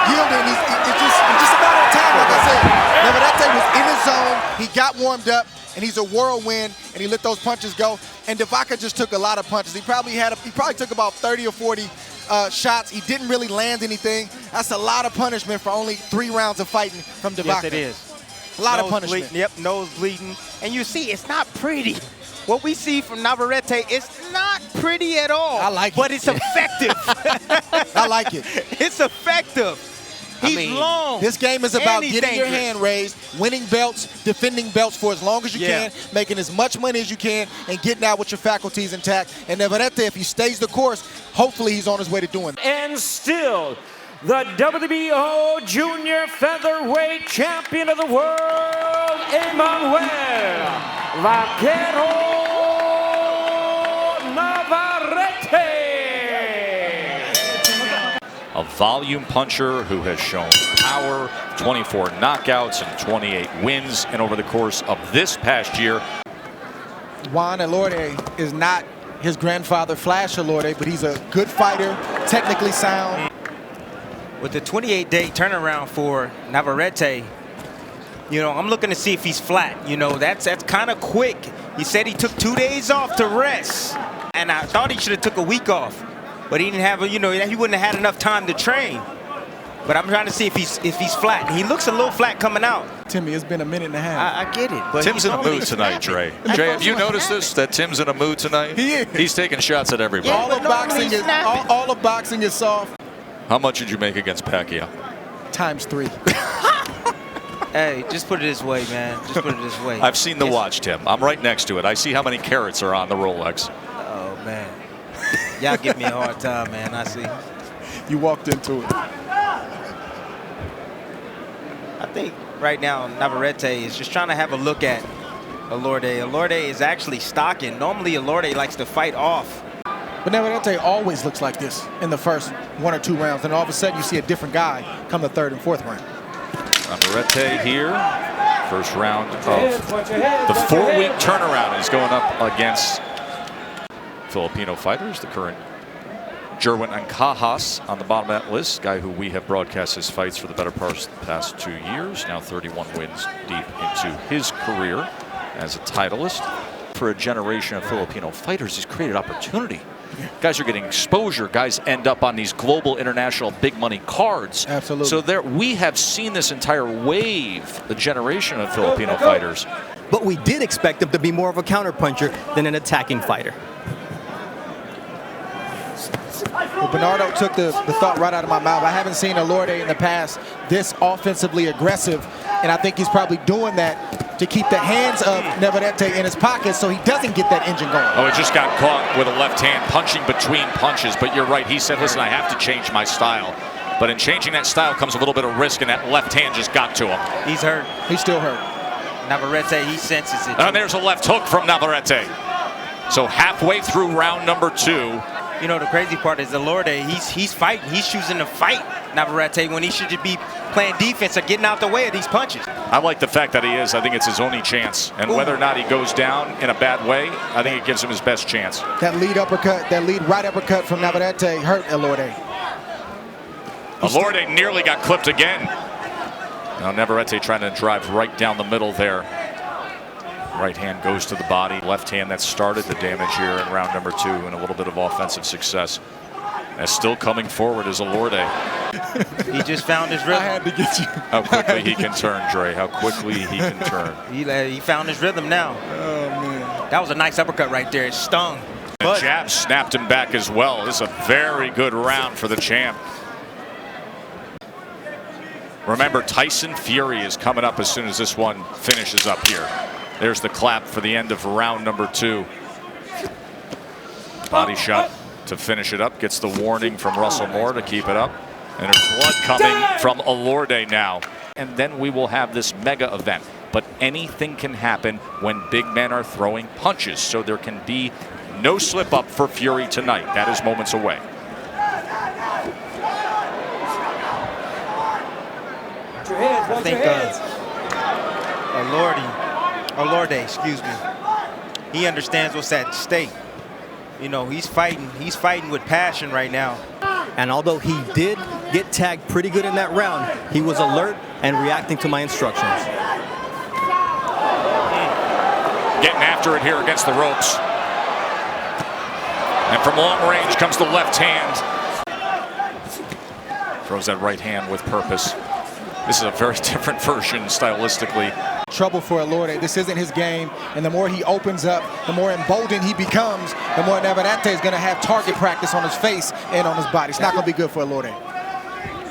yielding. It's just a matter of time, like I said. Navarrete was in his zone. He got warmed up, and he's a whirlwind, and he let those punches go. And Vaca just took a lot of punches. He probably took about 30 or 40 shots. He didn't really land anything. That's a lot of punishment for only 3 rounds of fighting from Vaca. Yes, it is. A lot of punishment. Yep, nose bleeding. And you see, it's not pretty. What we see from Navarrete is not pretty at all. I like it. But it's effective. I like it. It's effective. He's long. This game is about and getting your hand raised, winning belts, defending belts for as long as you can, making as much money as you can, and getting out with your faculties intact. And Navarrete, if he stays the course, hopefully he's on his way to doing that. And still, the WBO Junior Featherweight Champion of the World, Emanuel Vaquero Navarrete. A volume puncher who has shown power, 24 knockouts and 28 wins, and over the course of this past year. Juan Elorde is not his grandfather Flash Elorde, but he's a good fighter, technically sound. With the 28-day turnaround for Navarrete, you know, I'm looking to see if he's flat. You know, that's kind of quick. He said he took 2 days off to rest, and I thought he should have took a week off. But he didn't have, he wouldn't have had enough time to train. But I'm trying to see if he's flat. He looks a little flat coming out. Timmy, it's been a minute and a half. I get it. But Tim's in a mood tonight, Dre. Dre, have you noticed this, that Tim's in a mood tonight? He is. He's taking shots at everybody. All of boxing is soft. How much did you make against Pacquiao? ×3. Hey, just put it this way, man. Just put it this way. I've seen the watch, Tim. I'm right next to it. I see how many carats are on the Rolex. Oh, man. Y'all give me a hard time, man. I see. You walked into it. I think right now Navarrete is just trying to have a look at Elorde. Elorde is actually stalking. Normally Elorde likes to fight off. But Navarrete always looks like this in the first 1 or 2 rounds. And all of a sudden you see a different guy come the 3rd and 4th round. Navarrete here. First round of the 4-week turnaround is going up against Filipino fighters. The current Jerwin Ancajas on the bottom of that list, guy who we have broadcast his fights for the better part of the past 2 years. Now 31 wins deep into his career as a titleist. For a generation of Filipino fighters, he's created opportunity. Guys are getting exposure. Guys end up on these global, international, big money cards. Absolutely. So we have seen this entire wave, the generation of Filipino fighters. But we did expect him to be more of a counterpuncher than an attacking fighter. Well, Bernardo took the thought right out of my mouth. I haven't seen Elorde in the past this offensively aggressive, and I think he's probably doing that to keep the hands of Navarrete in his pocket so he doesn't get that engine going. Oh, he just got caught with a left hand punching between punches, but you're right. He said, listen, I have to change my style. But in changing that style comes a little bit of risk, and that left hand just got to him. He's hurt. He's still hurt. Navarrete, he senses it. And there's a left hook from Navarrete. So halfway through round number 2. You know, the crazy part is Elorde, he's fighting. He's choosing to fight Navarrete when he should be playing defense or getting out the way of these punches. I like the fact that he is. I think it's his only chance. And whether or not he goes down in a bad way, I think it gives him his best chance. That lead uppercut, that lead right uppercut from Navarrete hurt Elorde. Elorde nearly got clipped again. Now Navarrete trying to drive right down the middle there. Right hand goes to the body. Left hand that started the damage here in round number 2 and a little bit of offensive success. And still coming forward is Elorde. He just found his rhythm. I had to get you. How quickly he can turn, Dre. How quickly he can turn. He found his rhythm now. Oh, man. That was a nice uppercut right there. It stung. The jab snapped him back as well. This is a very good round for the champ. Remember, Tyson Fury is coming up as soon as this one finishes up here. There's the clap for the end of round number 2. Body shot to finish it up. Gets the warning from Russell Moore to keep it up. And there's blood coming from Elorde now. And then we will have this mega event. But anything can happen when big men are throwing punches. So there can be no slip up for Fury tonight. That is moments away. I think Elorde, excuse me, he understands what's at stake. You know, he's fighting with passion right now. And although he did get tagged pretty good in that round, he was alert and reacting to my instructions. Getting after it here against the ropes. And from long range comes the left hand. Throws that right hand with purpose. This is a very different version stylistically. Trouble for Elorde. This isn't his game, and the more he opens up, the more emboldened he becomes, the more Navarrete is going to have target practice on his face and on his body. It's not going to be good for Elorde.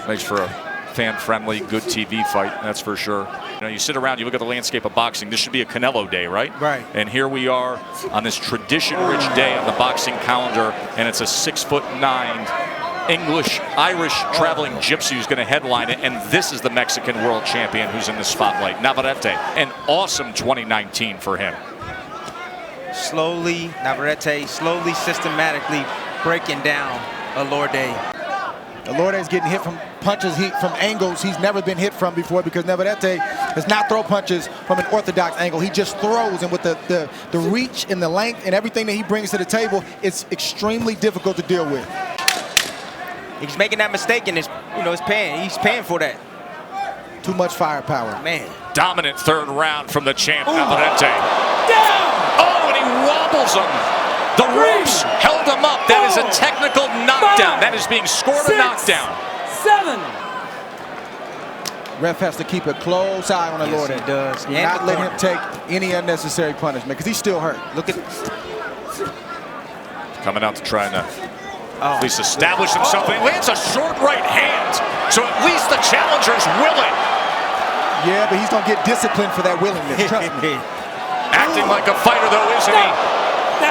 Makes for a fan-friendly, good TV fight, that's for sure. You know, you sit around, you look at the landscape of boxing. This should be a Canelo day, right? Right. And here we are on this tradition-rich day on the boxing calendar, and it's a 6'9" English-Irish traveling gypsy who's going to headline it, and this is the Mexican world champion who's in the spotlight, Navarrete. An awesome 2019 for him. Slowly, Navarrete, systematically breaking down Elorde. Elorde is getting hit from punches, from angles he's never been hit from before, because Navarrete does not throw punches from an orthodox angle. He just throws, and with the reach and the length and everything that he brings to the table, it's extremely difficult to deal with. He's making that mistake, and he's paying for that. Too much firepower. Man. Dominant third round from the champ, Navarrete. Oh, and he wobbles him. The ropes held him up. That is a technical knockdown. That is being scored a knockdown. 7. Ref has to keep a close eye on Elorde. Yes, he does. Not let him take any unnecessary punishment, because he's still hurt. Look at coming out to try and at least establish himself. He lands a short right hand, so at least the challenger's willing. Yeah, but he's going to get disciplined for that willingness, trust me. Acting like a fighter, though, isn't he?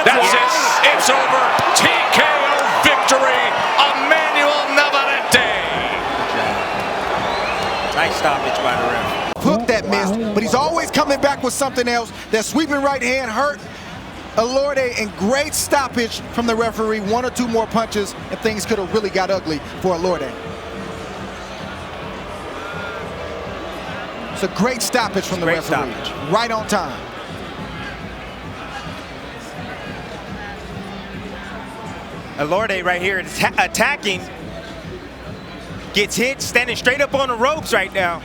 That's it. It's over. TKO victory. Emanuel Navarrete. Nice stoppage by the ref. Hook that missed, but he's always coming back with something else. That sweeping right hand hurt Elorde, and great stoppage from the referee. 1 or 2 more punches, and things could have really got ugly for Elorde. It's a great stoppage from the referee. Right on time. Elorde right here attacking. Gets hit, standing straight up on the ropes right now.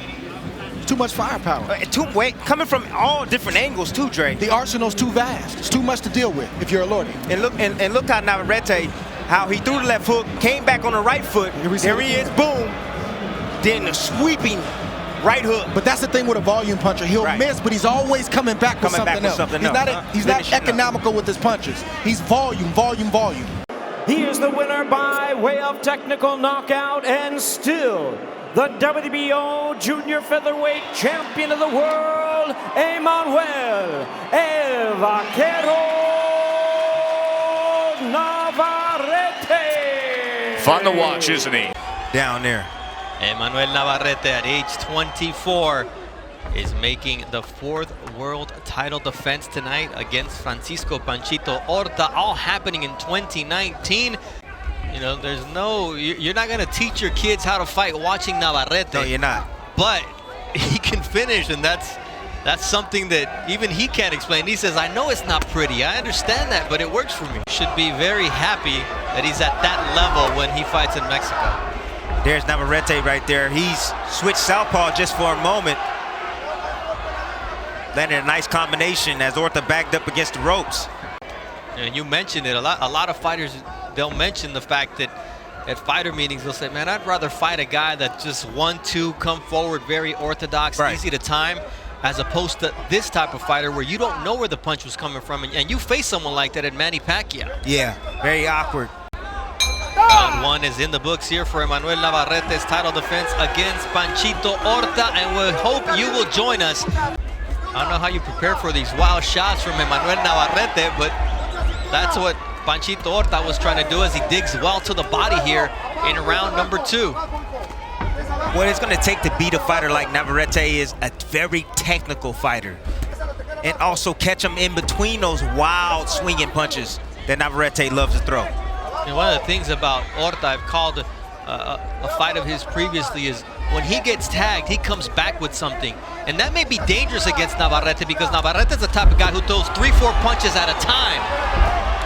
Too much firepower. Coming from all different angles too, Dre. The arsenal's too vast. It's too much to deal with if you're Elorde. And look how Navarrete, how he threw the left hook, came back on the right foot. There he is, boom. Then the sweeping right hook. But that's the thing with a volume puncher. He'll miss, but he's always coming back with something else. He's not economical with his punches. He's volume. He is the winner by way of technical knockout, and still the WBO Junior Featherweight Champion of the World, Emanuel El Vaquero Navarrete. Fun to watch, isn't he? Down there. Emanuel Navarrete at age 24 is making the 4th world title defense tonight against Francisco Panchito Horta, all happening in 2019. You know, you're not going to teach your kids how to fight watching Navarrete. No, you're not. But he can finish, and that's something that even he can't explain. He says, I know it's not pretty. I understand that, but it works for me. Should be very happy that he's at that level when he fights in Mexico. There's Navarrete right there. He's switched southpaw just for a moment. Landed a nice combination as Horta backed up against the ropes. And you mentioned it, a lot of fighters, they'll mention the fact that at fighter meetings, they'll say, man, I'd rather fight a guy that just 1-2, come forward, very orthodox, easy to time, as opposed to this type of fighter where you don't know where the punch was coming from. And you face someone like that in Manny Pacquiao. Yeah, very awkward. Round 1 is in the books here for Emanuel Navarrete's title defense against Panchito Horta, and we hope you will join us I don't know how you prepare for these wild shots from Emanuel Navarrete, but that's what Panchito Horta was trying to do as he digs well to the body here in round number 2. What it's going to take to beat a fighter like Navarrete is a very technical fighter. And also catch him in between those wild swinging punches that Navarrete loves to throw. And one of the things about Horta, I've called a fight of his previously, is when he gets tagged, he comes back with something. And that may be dangerous against Navarrete because Navarrete is the type of guy who throws 3-4 punches at a time.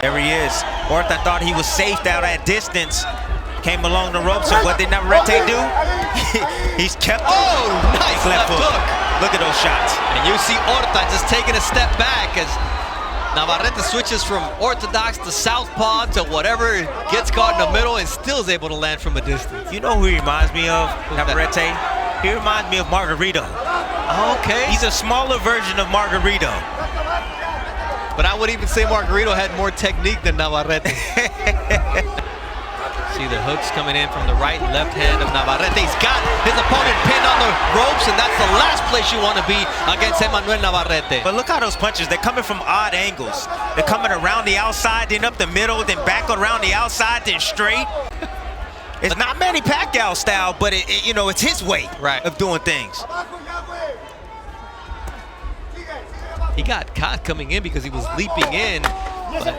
There he is. Horta thought he was safe out at distance. Came along the ropes, and what did Navarrete do? He's kept nice left hook. Look at those shots. And you see Horta just taking a step back as Navarrete switches from orthodox to southpaw to whatever, gets caught in the middle and still is able to land from a distance. You know who he reminds me of, Navarrete? He reminds me of Margarito. Okay. He's a smaller version of Margarito. But I would even say Margarito had more technique than Navarrete. See the hooks coming in from the right and left hand of Navarrete. He's got his opponent pinned on the ropes, and that's the last place you want to be against Emanuel Navarrete. But look how those punches, they're coming from odd angles. They're coming around the outside, then up the middle, then back around the outside, then straight. It's not Manny Pacquiao style, but you know, it's his way of doing things. He got caught coming in because he was leaping in, but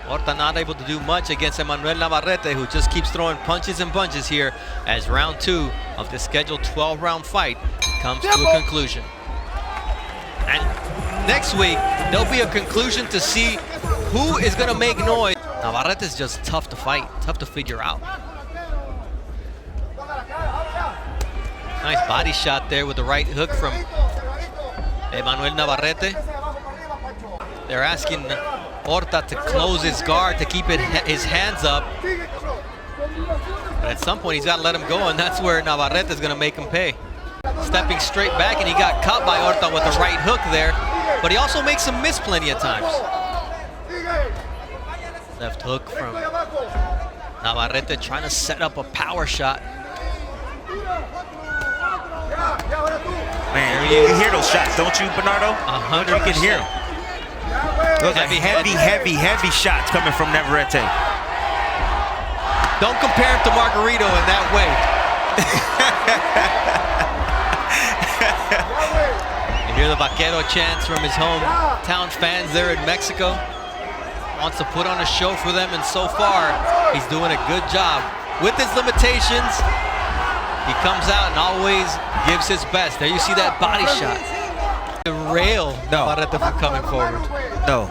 Horta not able to do much against Emanuel Navarrete, who just keeps throwing punches and punches here as round 2 of the scheduled 12-round fight comes to a conclusion. And next week, there'll be a conclusion to see who is going to make noise. Navarrete is just tough to fight, tough to figure out. Nice body shot there with the right hook from Emanuel Navarrete. They're asking Horta to close his guard, to keep his hands up. But at some point, he's got to let him go, and that's where Navarrete is going to make him pay. Stepping straight back, and he got caught by Horta with the right hook there. But he also makes him miss plenty of times. Left hook from Navarrete trying to set up a power shot. Man, you hear those shots, don't you, Bernardo? 100%. You can hear them. Those are heavy shots coming from Navarrete. Don't compare him to Margarito in that way. You hear the Vaquero chants from his hometown fans there in Mexico. Wants to put on a show for them, and so far, he's doing a good job. With his limitations, he comes out and always gives his best. There you see that body shot. Derail Navarrete from coming forward. No.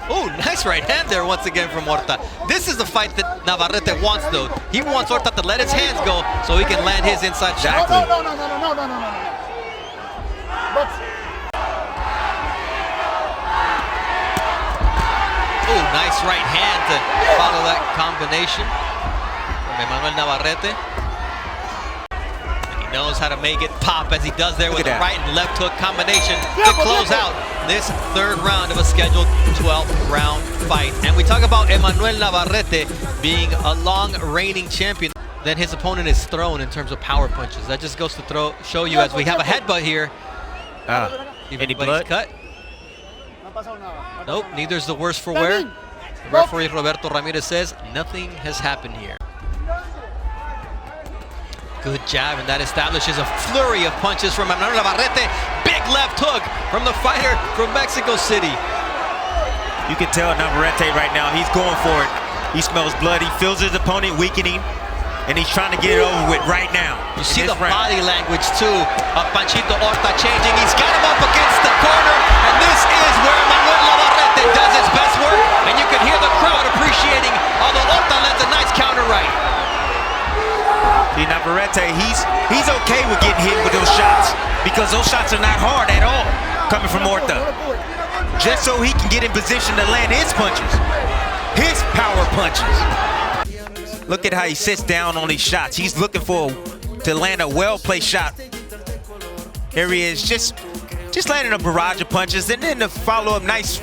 Oh, nice right hand there once again from Horta. This is the fight that Navarrete wants, though. He wants Horta to let his hands go so he can land his inside shot. Exactly. No. Oh, nice right hand to follow that combination from Emanuel Navarrete. And he knows how to make it pop as he does there with the right and left hook combination to close out this 3rd round of a scheduled 12-round fight. And we talk about Emanuel Navarrete being a long reigning champion. Then his opponent is thrown in terms of power punches. That just goes to show you as we have a headbutt here. Any blood? Cut. Nope, neither's the worse for wear. The referee Roberto Ramirez says nothing has happened here. Good jab, and that establishes a flurry of punches from Emanuel Navarrete. Big left hook from the fighter from Mexico City. You can tell Navarrete right now, he's going for it. He smells blood, he feels his opponent weakening, and he's trying to get it over with right now. You see the body language too of Panchito Horta changing. He's got him up against the corner, and this is where Emanuel Navarrete does his best work, and you can hear the crowd appreciating, although Horta lands a nice counter right. See, Navarrete, he's okay with getting hit with those shots because those shots are not hard at all coming from Horta. Just so he can get in position to land his punches, his power punches. Look at how he sits down on these shots. He's looking to land a well-placed shot. Here he is, just landing a barrage of punches, and then the follow-up nice.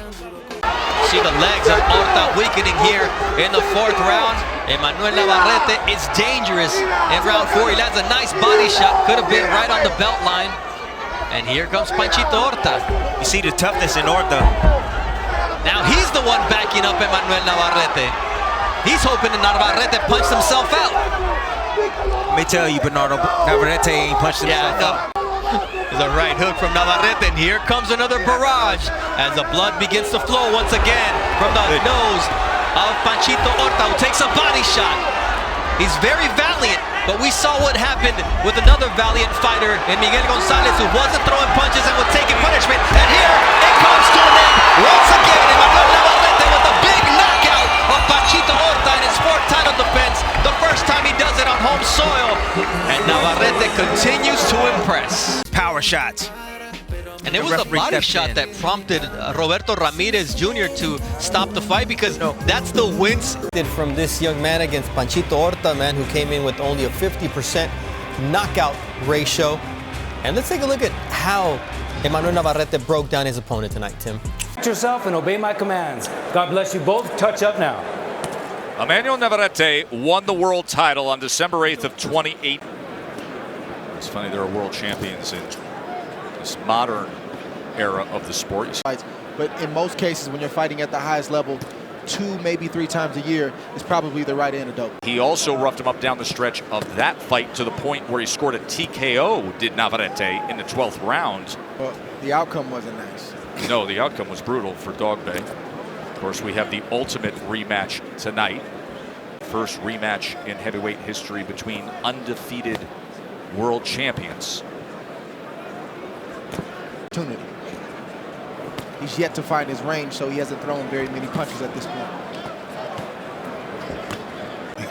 See the legs of Horta weakening here in the 4th round. Emanuel Navarrete is dangerous in round 4. He lands a nice body shot. Could have been right on the belt line. And here comes Panchito Horta. You see the toughness in Horta. Now he's the one backing up Emanuel Navarrete. He's hoping that Navarrete punched himself out. Let me tell you, Bernardo, Navarrete ain't punched himself out. There's a right hook from Navarrete, and here comes another barrage as the blood begins to flow once again from the nose of Panchito Horta, who takes a body shot. He's very valiant, but we saw what happened with another valiant fighter in Miguel Gonzalez, who wasn't throwing punches and was taking punishment. And here it comes to an end once again. Emanuel Navarrete with a big knockout of Panchito Horta in his fourth title defense. The first time he does it on home soil. And Navarrete continues to impress. Power shots. And it was a body shot that prompted Roberto Ramirez Jr. to stop the fight, because that's the wins. From this young man against Panchito Horta, man, who came in with only a 50% knockout ratio. And let's take a look at how Emanuel Navarrete broke down his opponent tonight, Tim. Watch yourself and obey my commands. God bless you both. Touch up now. Emanuel Navarrete won the world title on December 8th of 2018. It's funny, there are world champions in this modern era of the sport. But in most cases, when you're fighting at the highest level, 2, maybe 3 times a year is probably the right antidote. He also roughed him up down the stretch of that fight to the point where he scored a TKO, did Navarrete, in the 12th round. Well, the outcome wasn't nice. No, the outcome was brutal for Dogboe. Of course, we have the ultimate rematch tonight. First rematch in heavyweight history between undefeated world champions. Opportunity. He's yet to find his range, so he hasn't thrown very many punches at this point.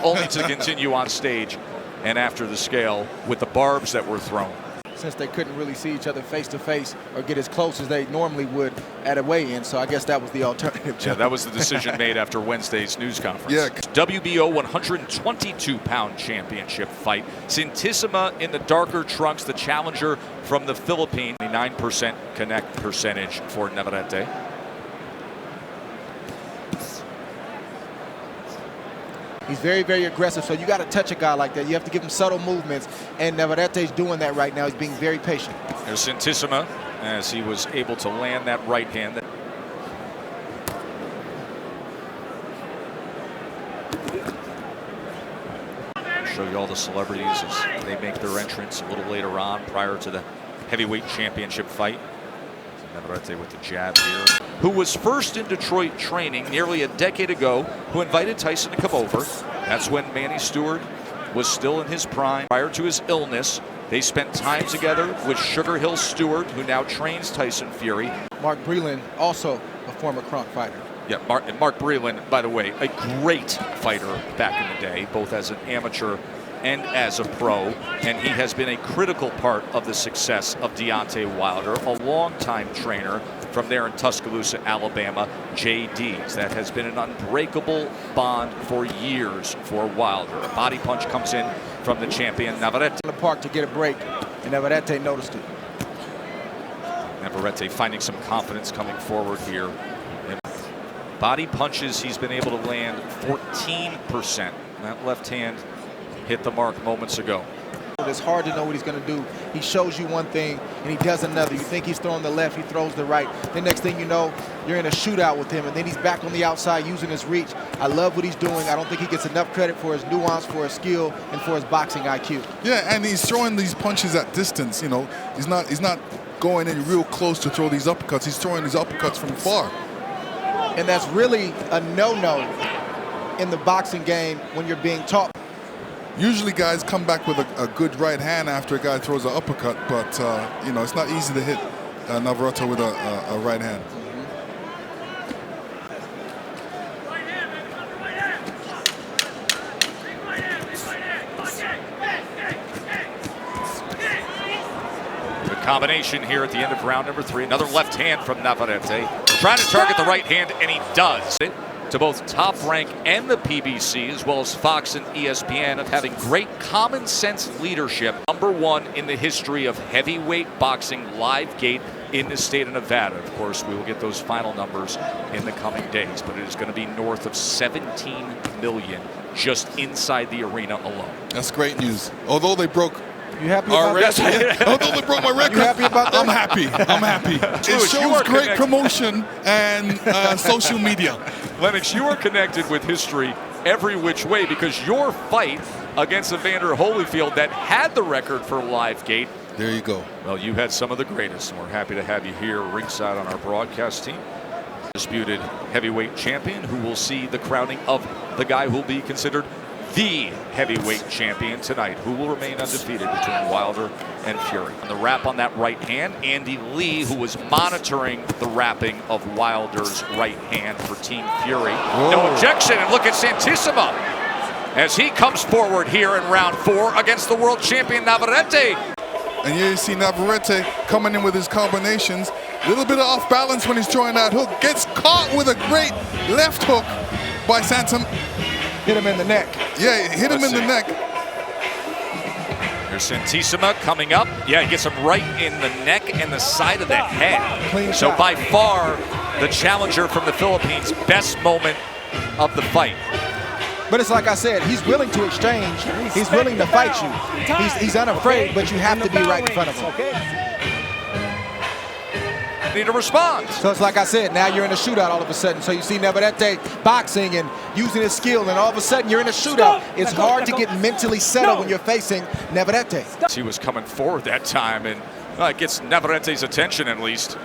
Only to continue on stage and after the scale with the barbs that were thrown. Since they couldn't really see each other face to face or get as close as they normally would at a weigh-in, so I guess that was the alternative. Yeah, that was the decision made after Wednesday's news conference. Yeah. WBO 122-pound championship fight. Santissima in the darker trunks, the challenger from the Philippines. 9% connect percentage for Navarrete. He's very, very aggressive, so you got to touch a guy like that. You have to give him subtle movements, and Navarrete's doing that right now. He's being very patient. There's Santissima as he was able to land that right hand. I'll show you all the celebrities as they make their entrance a little later on prior to the heavyweight championship fight. Navarrete with the jab here, who was first in Detroit training nearly a decade ago, who invited Tyson to come over. That's when Manny Stewart was still in his prime. Prior to his illness, they spent time together with Sugar Hill Stewart, who now trains Tyson Fury. Mark Breland, also a former Kronk fighter. Yeah, Mark Breland, by the way, a great fighter back in the day, both as an amateur and as a pro, and he has been a critical part of the success of Deontay Wilder, a longtime trainer from there in Tuscaloosa, Alabama, JD's. That has been an unbreakable bond for years for Wilder. A body punch comes in from the champion Navarrete. In the park to get a break, and Navarrete noticed it. Navarrete finding some confidence coming forward here. Body punches, he's been able to land 14%. That left hand hit the mark moments ago. It's hard to know what he's going to do. He shows you one thing and he does another. You think he's throwing the left, he throws the right. The next thing you know, you're in a shootout with him, and then he's back on the outside using his reach. I love what he's doing. I don't think he gets enough credit for his nuance, for his skill, and for his boxing IQ. Yeah, and he's throwing these punches at distance. You know, he's not going in real close to throw these uppercuts. He's throwing these uppercuts from far. And that's really a no-no in the boxing game when you're being taught. Usually guys come back with a good right hand after a guy throws an uppercut, but you know, it's not easy to hit Navarrete with a right hand. The combination here at the end of round number 3. Another left hand from Navarrete. Trying to target the right hand, and he does. To both Top Rank and the PBC, as well as Fox and ESPN, of having great common sense leadership. #1 in the history of heavyweight boxing live gate in the state of Nevada. Of course, we will get those final numbers in the coming days, but it is going to be north of 17 million just inside the arena alone. That's great news. Although they broke You happy about that? I only broke my record. You happy about that? I'm happy. I'm happy. It shows great promotion and social media. Lennox, you are connected with history every which way because your fight against Evander Holyfield that had the record for live gate. There you go. Well, you had some of the greatest, and we're happy to have you here ringside on our broadcast team. Disputed heavyweight champion who will see the crowning of the guy who will be considered the heavyweight champion tonight, who will remain undefeated between Wilder and Fury. On the wrap on that right hand, Andy Lee, who was monitoring the wrapping of Wilder's right hand for Team Fury. Whoa. No objection, and look at Santissima as he comes forward here in round 4 against the world champion Navarrete. And here you see Navarrete coming in with his combinations. A little bit of off balance when he's throwing that hook. Gets caught with a great left hook by Santam. Hit him in the neck. Yeah, hit him in the neck. Here's Santissima coming up. Yeah, he gets him right in the neck and the side of the head. Clean so shot. by far, the challenger from the Philippines' best moment of the fight. But it's like I said, he's willing to exchange. He's willing to fight you. He's unafraid, but you have to be right in front of him. Need a response. So it's like I said, now you're in a shootout all of a sudden. So you see Navarrete boxing and using his skill, and all of a sudden you're in a shootout. It's hard to get mentally settled when you're facing Navarrete. He was coming forward that time, and it gets Navarrete's attention at least.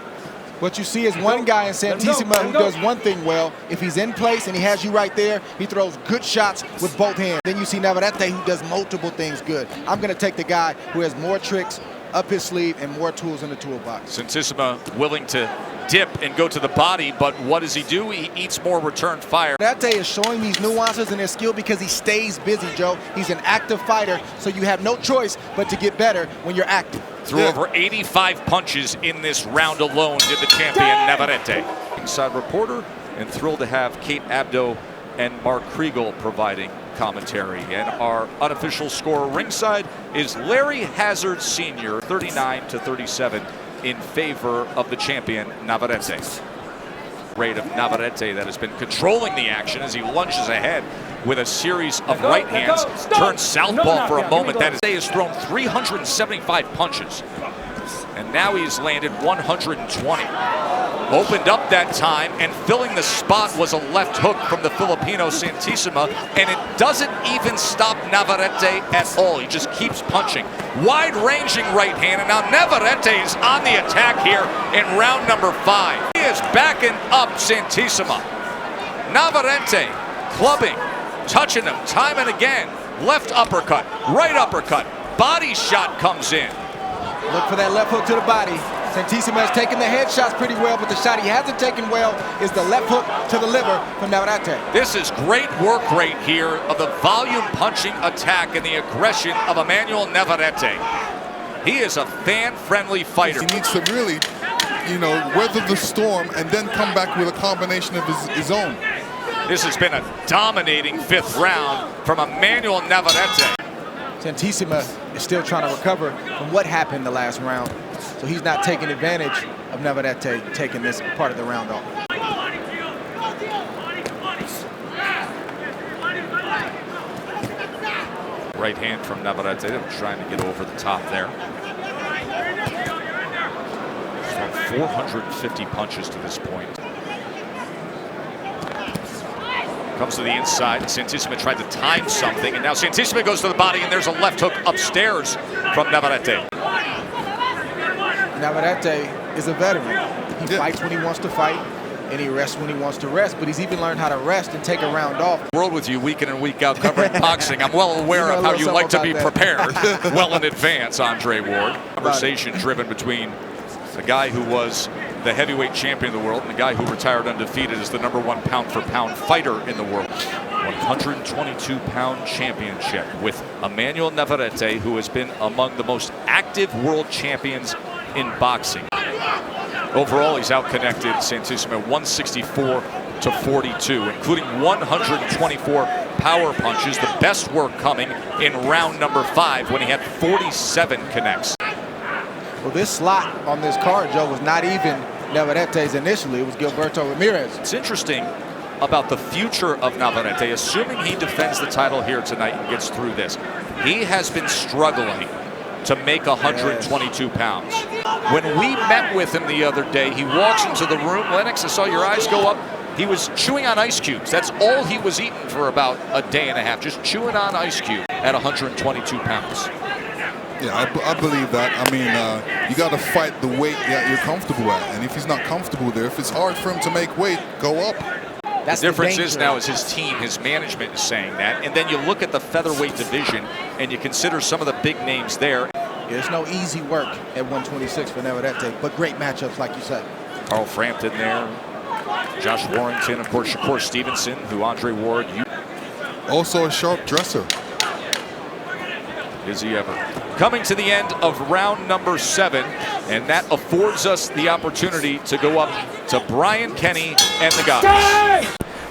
What you see is one guy in Santissima who does one thing well. If he's in place and he has you right there, he throws good shots with both hands. Then you see Navarrete who does multiple things good. I'm going to take the guy who has more tricks up his sleeve and more tools in the toolbox. Santissima willing to dip and go to the body, but what does he do? He eats more return fire. Navarrete is showing these nuances in his skill because he stays busy, Joe. He's an active fighter, so you have no choice but to get better when you're active. Threw over 85 punches in this round alone, did the champion Navarrete. Inside reporter, and thrilled to have Kate Abdo and Mark Kriegel providing commentary. And our unofficial score ringside is Larry Hazard Sr., 39-37 in favor of the champion Navarrete. Rate of Navarrete that has been controlling the action as he lunges ahead with a series of right hands, turns southpaw for a moment. That is thrown 375 punches, and now he's landed 120. Opened up that time, and filling the spot was a left hook from the Filipino Santissima, and it doesn't even stop Navarrete at all. He just keeps punching. Wide-ranging right hand, and now Navarrete is on the attack here in round number 5. He is backing up Santissima. Navarrete clubbing, touching him time and again. Left uppercut, right uppercut, body shot comes in. Look for that left hook to the body. Santissima has taken the headshots pretty well, but the shot he hasn't taken well is the left hook to the liver from Navarrete. This is great work rate here of the volume punching attack and the aggression of Emanuel Navarrete. He is a fan-friendly fighter. He needs to really, weather the storm and then come back with a combination of his own. This has been a dominating 5th round from Emanuel Navarrete. Santissima is still trying to recover from what happened the last round. So he's not taking advantage of Navarrete taking this part of the round off. Right hand from Navarrete, trying to get over the top there. 450 punches to this point. Comes to the inside, Santissima tried to time something, and now Santissima goes to the body, and there's a left hook upstairs from Navarrete. Navarrete is a veteran. He fights when he wants to fight, and he rests when he wants to rest, but he's even learned how to rest and take a round off. World with you week in and week out covering boxing. I'm well aware of how you like to be prepared well in advance, Andre Ward. Conversation driven between the guy who was the heavyweight champion of the world and the guy who retired undefeated as the #1 pound-for-pound fighter in the world. 122-pound championship with Emanuel Navarrete, who has been among the most active world champions in boxing. Overall, he's out-connected Santissima 164-42, including 124 power punches, the best work coming in round number 5 when he had 47 connects. Well, this slot on this card, Joe, was not even Navarrete's initially. It was Gilberto Ramirez. It's interesting about the future of Navarrete, assuming he defends the title here tonight and gets through this. He has been struggling to make 122 pounds. When we met with him the other day, he walks into the room. Lennox, I saw your eyes go up. He was chewing on ice cubes. That's all he was eating for about a day and a half, just chewing on ice cubes at 122 pounds. Yeah, I believe that. I mean, you got to fight the weight that you're comfortable at. And if he's not comfortable there, if it's hard for him to make weight, go up. The difference is now is his team, his management is saying that. And then you look at the featherweight division and you consider some of the big names there. There's no easy work at 126 for Navarrete, but great matchups, like you said. Carl Frampton there. Josh Warrington, of course, Shakur Stevenson, who Andre Ward. Also a sharp dresser. Is he ever? Coming to the end of round number 7, and that affords us the opportunity to go up to Brian Kenny and the guys.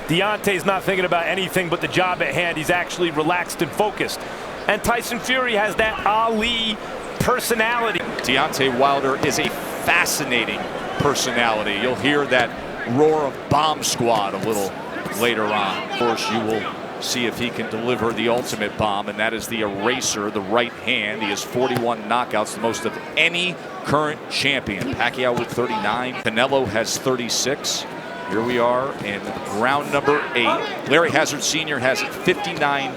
Deontay's not thinking about anything but the job at hand. He's actually relaxed and focused. And Tyson Fury has that Ali personality. Deontay Wilder is a fascinating personality. You'll hear that roar of Bomb Squad a little later on. Of course, you will see if he can deliver the ultimate bomb, and that is the eraser, the right hand. He has 41 knockouts, the most of any current champion. Pacquiao with 39. Canelo has 36. Here we are in round number 8. Larry Hazard Sr. has 59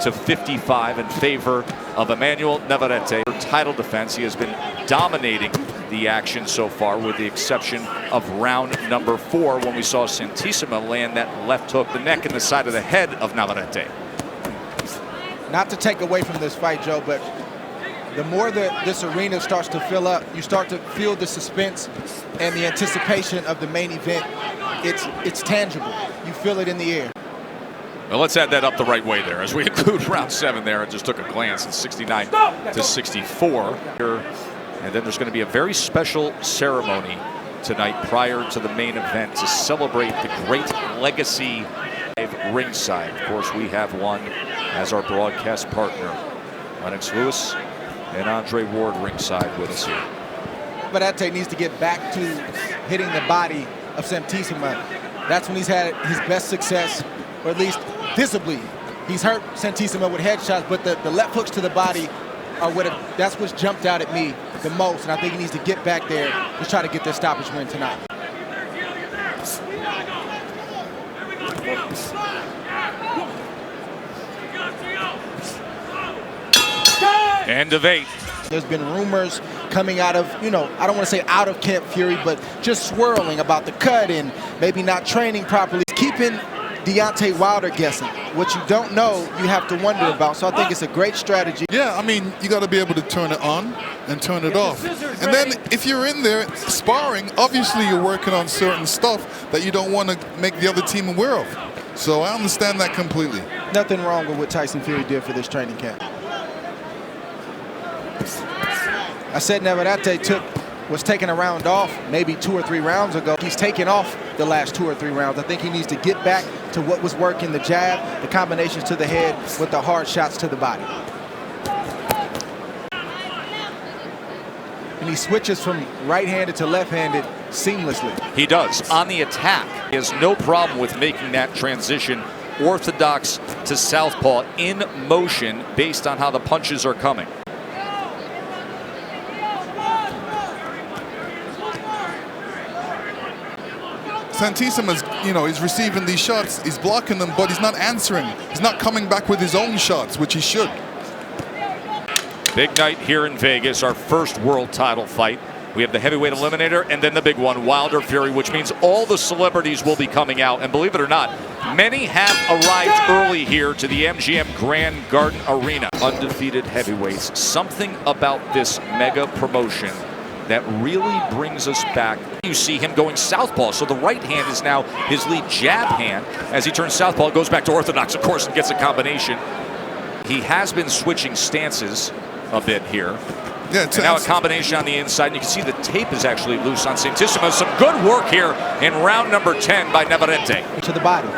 to 55 in favor of Emanuel Navarrete. For title defense, he has been dominating the action so far, with the exception of round number 4, when we saw Santissima land that left hook, the neck and the side of the head of Navarrete. Not to take away from this fight, Joe, but the more that this arena starts to fill up, you start to feel the suspense and the anticipation of the main event. It's tangible. You feel it in the air. Well, let's add that up the right way there as we include round 7 there. I just took a glance at 69 to 64. And then there's going to be a very special ceremony tonight prior to the main event to celebrate the great legacy of ringside. Of course, we have one as our broadcast partner. Lennox Lewis and Andre Ward ringside with us here. Navarrete needs to get back to hitting the body of Santissima. That's when he's had his best success, or at least visibly. He's hurt Santissima with headshots, but the left hooks to the body are that's what's jumped out at me the most, and I think he needs to get back there to try to get this stoppage win tonight. End of 8. There's been rumors coming out of, I don't want to say out of Camp Fury, but just swirling about the cut and maybe not training properly, keeping Deontay Wilder guessing. What you don't know, you have to wonder about. So I think it's a great strategy. Yeah, I mean, you got to be able to turn it on and turn it off. And then if you're in there sparring, obviously you're working on certain stuff that you don't want to make the other team aware of. So I understand that completely. Nothing wrong with what Tyson Fury did for this training camp. I said Navarrete was taking a round off maybe 2 or 3 rounds ago. He's taken off the last 2 or 3 rounds. I think he needs to get back to what was working, the jab, the combinations to the head with the hard shots to the body. And he switches from right-handed to left-handed seamlessly. He does. On the attack, he has no problem with making that transition orthodox to southpaw in motion based on how the punches are coming. Santissima's, he's receiving these shots, he's blocking them, but he's not answering. He's not coming back with his own shots, which he should. Big night here in Vegas, our first world title fight. We have the heavyweight eliminator and then the big one, Wilder Fury, which means all the celebrities will be coming out. And believe it or not, many have arrived early here to the MGM Grand Garden Arena. Undefeated heavyweights. Something about this mega promotion that really brings us back. You see him going southpaw, so the right hand is now his lead jab hand. As he turns southpaw, goes back to orthodox, of course, and gets a combination. He has been switching stances a bit here. Yeah, and now a combination on the inside, and you can see the tape is actually loose on Santissima. Some good work here in round number 10 by Navarrete. To the body.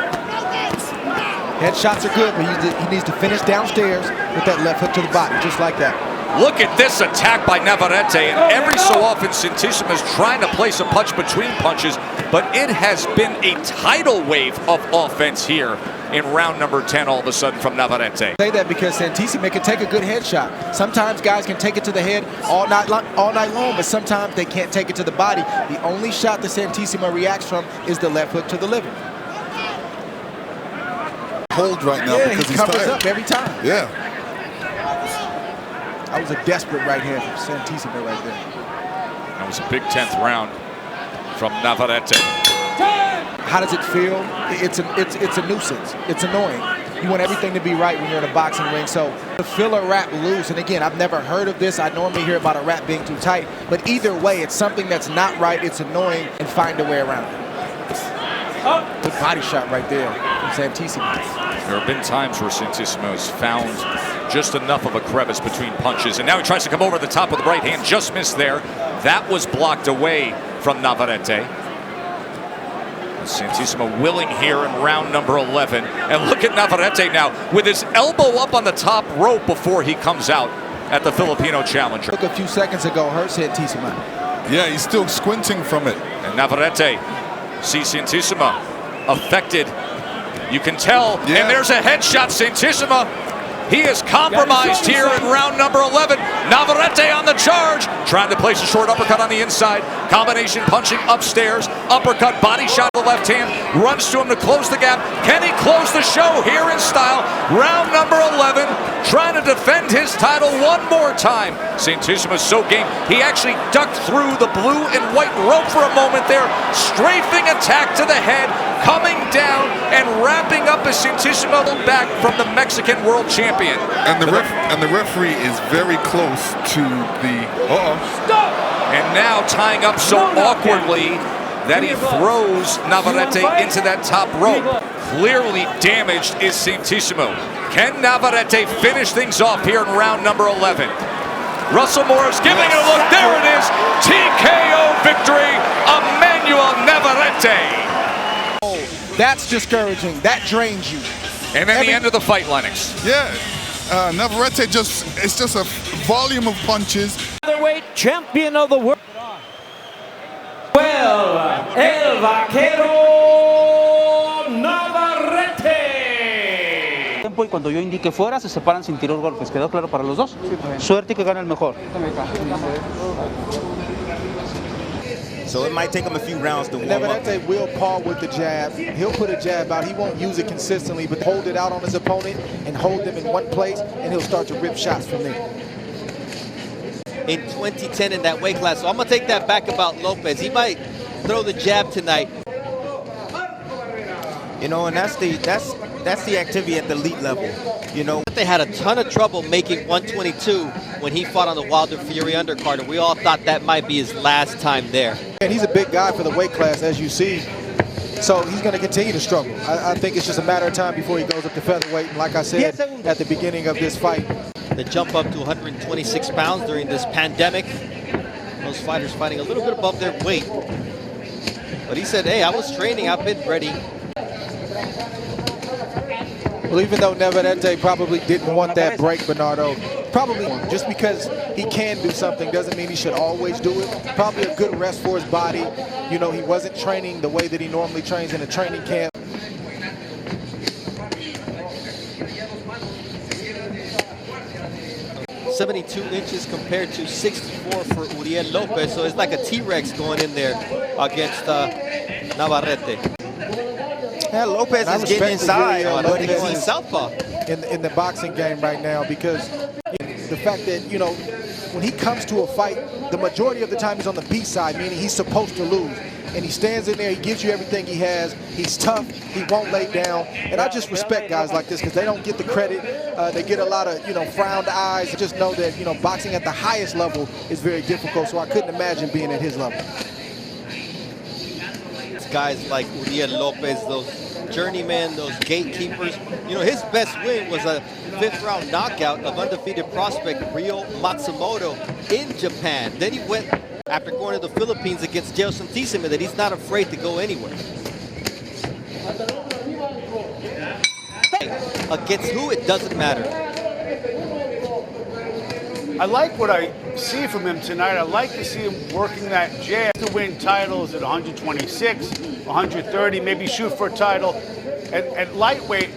Headshots are good, but he needs to finish downstairs with that left hook to the body, just like that. Look at this attack by Navarrete, and every so often Santissima is trying to place a punch between punches, but it has been a tidal wave of offense here in round number 10 all of a sudden from Navarrete. Say that because Santissima can take a good headshot. Sometimes guys can take it to the head all night long, but sometimes they can't take it to the body. The only shot that Santissima reacts from is the left hook to the liver. Hold right now because he covers up every time. Yeah. That was a desperate right hand from Santissima right there. That was a big 10th round from Navarrete. How does it feel? It's a nuisance. It's annoying. You want everything to be right when you're in a boxing ring. So to feel a wrap loose, and again, I've never heard of this. I normally hear about a wrap being too tight. But either way, it's something that's not right. It's annoying, and find a way around it. Good body shot right there from Santissima. There have been times where Santissima has found just enough of a crevice between punches, and now he tries to come over the top with the right hand, just missed there. That was blocked away from Navarrete. Santissima willing here in round number 11. And look at Navarrete now with his elbow up on the top rope before he comes out at the Filipino challenger. Look, a few seconds ago hurt Santissima. Yeah, he's still squinting from it. And Navarrete sees Santissima affected. You can tell, and there's a headshot. Santissima, he is compromised here in round number 11. Navarrete on the charge, trying to place a short uppercut on the inside. Combination punching upstairs, uppercut, body shot to the left hand, runs to him to close the gap. Can he close the show here in style? Round number 11, trying to defend his title one more time. Santissima's so game, he actually ducked through the blue and white rope for a moment there. Strafing attack to the head, coming down and wrapping up as Santissima back from the Mexican world champion. And the referee is very close to the And now tying up so awkwardly that he throws Navarrete into that top rope. Clearly damaged is Santissima. Can Navarrete finish things off here in round number 11? Russell Morris giving it a look. There it is. TKO victory. Emanuel Navarrete. That's discouraging. That drains you. And then the end of the fight, Lennox. Yeah, Navarrete it's just a volume of punches. Featherweight champion of the world. Well, El Vaquero Navarrete. Y cuando yo indique fuera, se separan sin tirar golpes. ¿Quedó claro para los dos? Suerte y que gane el mejor. So it might take him a few rounds to warm up. Navarrete will paw with the jab. He'll put a jab out. He won't use it consistently, but hold it out on his opponent and hold them in one place, and he'll start to rip shots from there. In 2010 in that weight class, so I'm gonna take that back about Lopez. He might throw the jab tonight. You know, and that's the activity at the elite level. You know, They had a ton of trouble making 122 when he fought on the Wilder Fury undercard, and we all thought that might be his last time there. And he's a big guy for the weight class, as you see. So he's going to continue to struggle. I think it's just a matter of time before he goes up to featherweight. And like I said at the beginning of this fight, The jump up to 126 pounds during this pandemic. Most fighters fighting a little bit above their weight. But he said, hey, I was training, I've been ready. well, even though Navarrete probably didn't want that break, Bernardo, probably just because he can do something doesn't mean he should always do it. Probably a good rest for his body. You know, he wasn't training the way that he normally trains in a training camp. .72 inches compared to 64 for Uriel Lopez, so it's like a T-Rex going in there against Navarrete. Yeah, Lopez is getting inside, but he's southpaw in the boxing game right now, because the fact that, you know, when he comes to a fight, the majority of the time he's on the B side, meaning he's supposed to lose. And he stands in there, he gives you everything he has. He's tough, he won't lay down. And I just respect guys like this because they don't get the credit. They get a lot of, you know, frowned eyes. I just know that, you know, boxing at the highest level is very difficult, so I couldn't imagine being at his level. Guys like Uriel Lopez, those journeymen, those gatekeepers. You know, his best win was a 5th round knockout of undefeated prospect Ryo Matsumoto in Japan. Then he went, after going to the Philippines, against Joe Santissima, that he's not afraid to go anywhere. Against who, it doesn't matter. I like what I see from him tonight. I like to see him working that jab to win titles at 126, 130, maybe shoot for a title. At lightweight,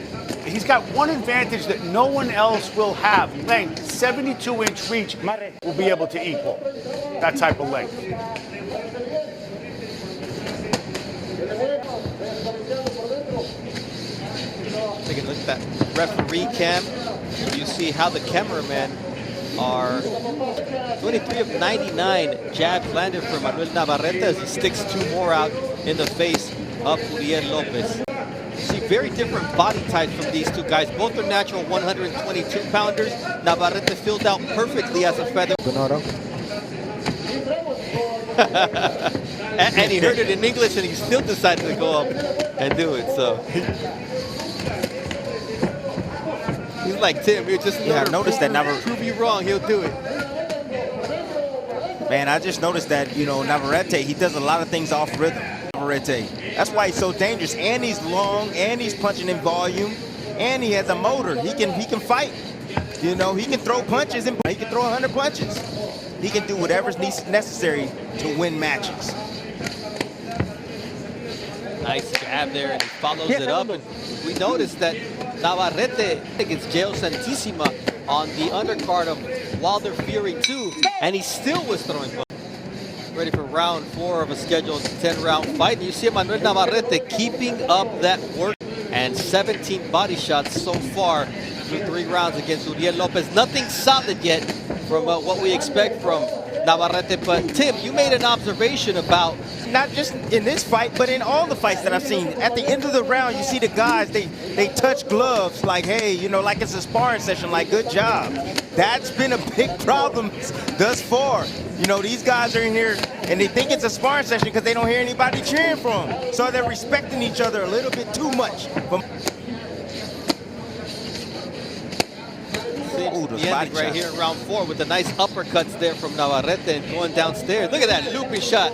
he's got one advantage that no one else will have. Length, 72-inch reach will be able to equal that type of length. Take a look at that referee cam. You see how the cameramen are 23 of 99 jabs landed for Emanuel Navarrete as he sticks 2 more out in the face of Uriel Lopez. You see very different body types from these two guys. Both are natural 122-pounders. Navarrete filled out perfectly as a feather. Bernardo. and he heard it in English and he still decided to go up and do it. So he's like, Tim, you're just noticed that Navarrete prove you wrong, he'll do it. Man, I just noticed that, you know, Navarrete, he does a lot of things off rhythm. Navarrete. That's why he's so dangerous. And he's long, and he's punching in volume, and he has a motor. He can fight. You know, he can throw punches, and he can throw 100 punches. He can do whatever's necessary to win matches. Nice jab there, and he follows it up. And we noticed that Navarrete against Geo Santissima on the undercard of Wilder Fury 2, and he still was throwing punches. Ready for round 4 of a scheduled 10-round fight. And you see Emanuel Navarrete keeping up that work, and 17 body shots so far through 3 rounds against Uriel Lopez. Nothing solid yet from what we expect from Navarrete. But Tim, you made an observation about not just in this fight, but in all the fights that I've seen. At the end of the round, you see the guys, they touch gloves like, hey, you know, like it's a sparring session, like, good job. That's been a big problem thus far. You know, these guys are in here and they think it's a sparring session because they don't hear anybody cheering for them. So they're respecting each other a little bit too much. The ending right here in round 4 with the nice uppercuts there from Navarrete and going downstairs. Look at that looping shot.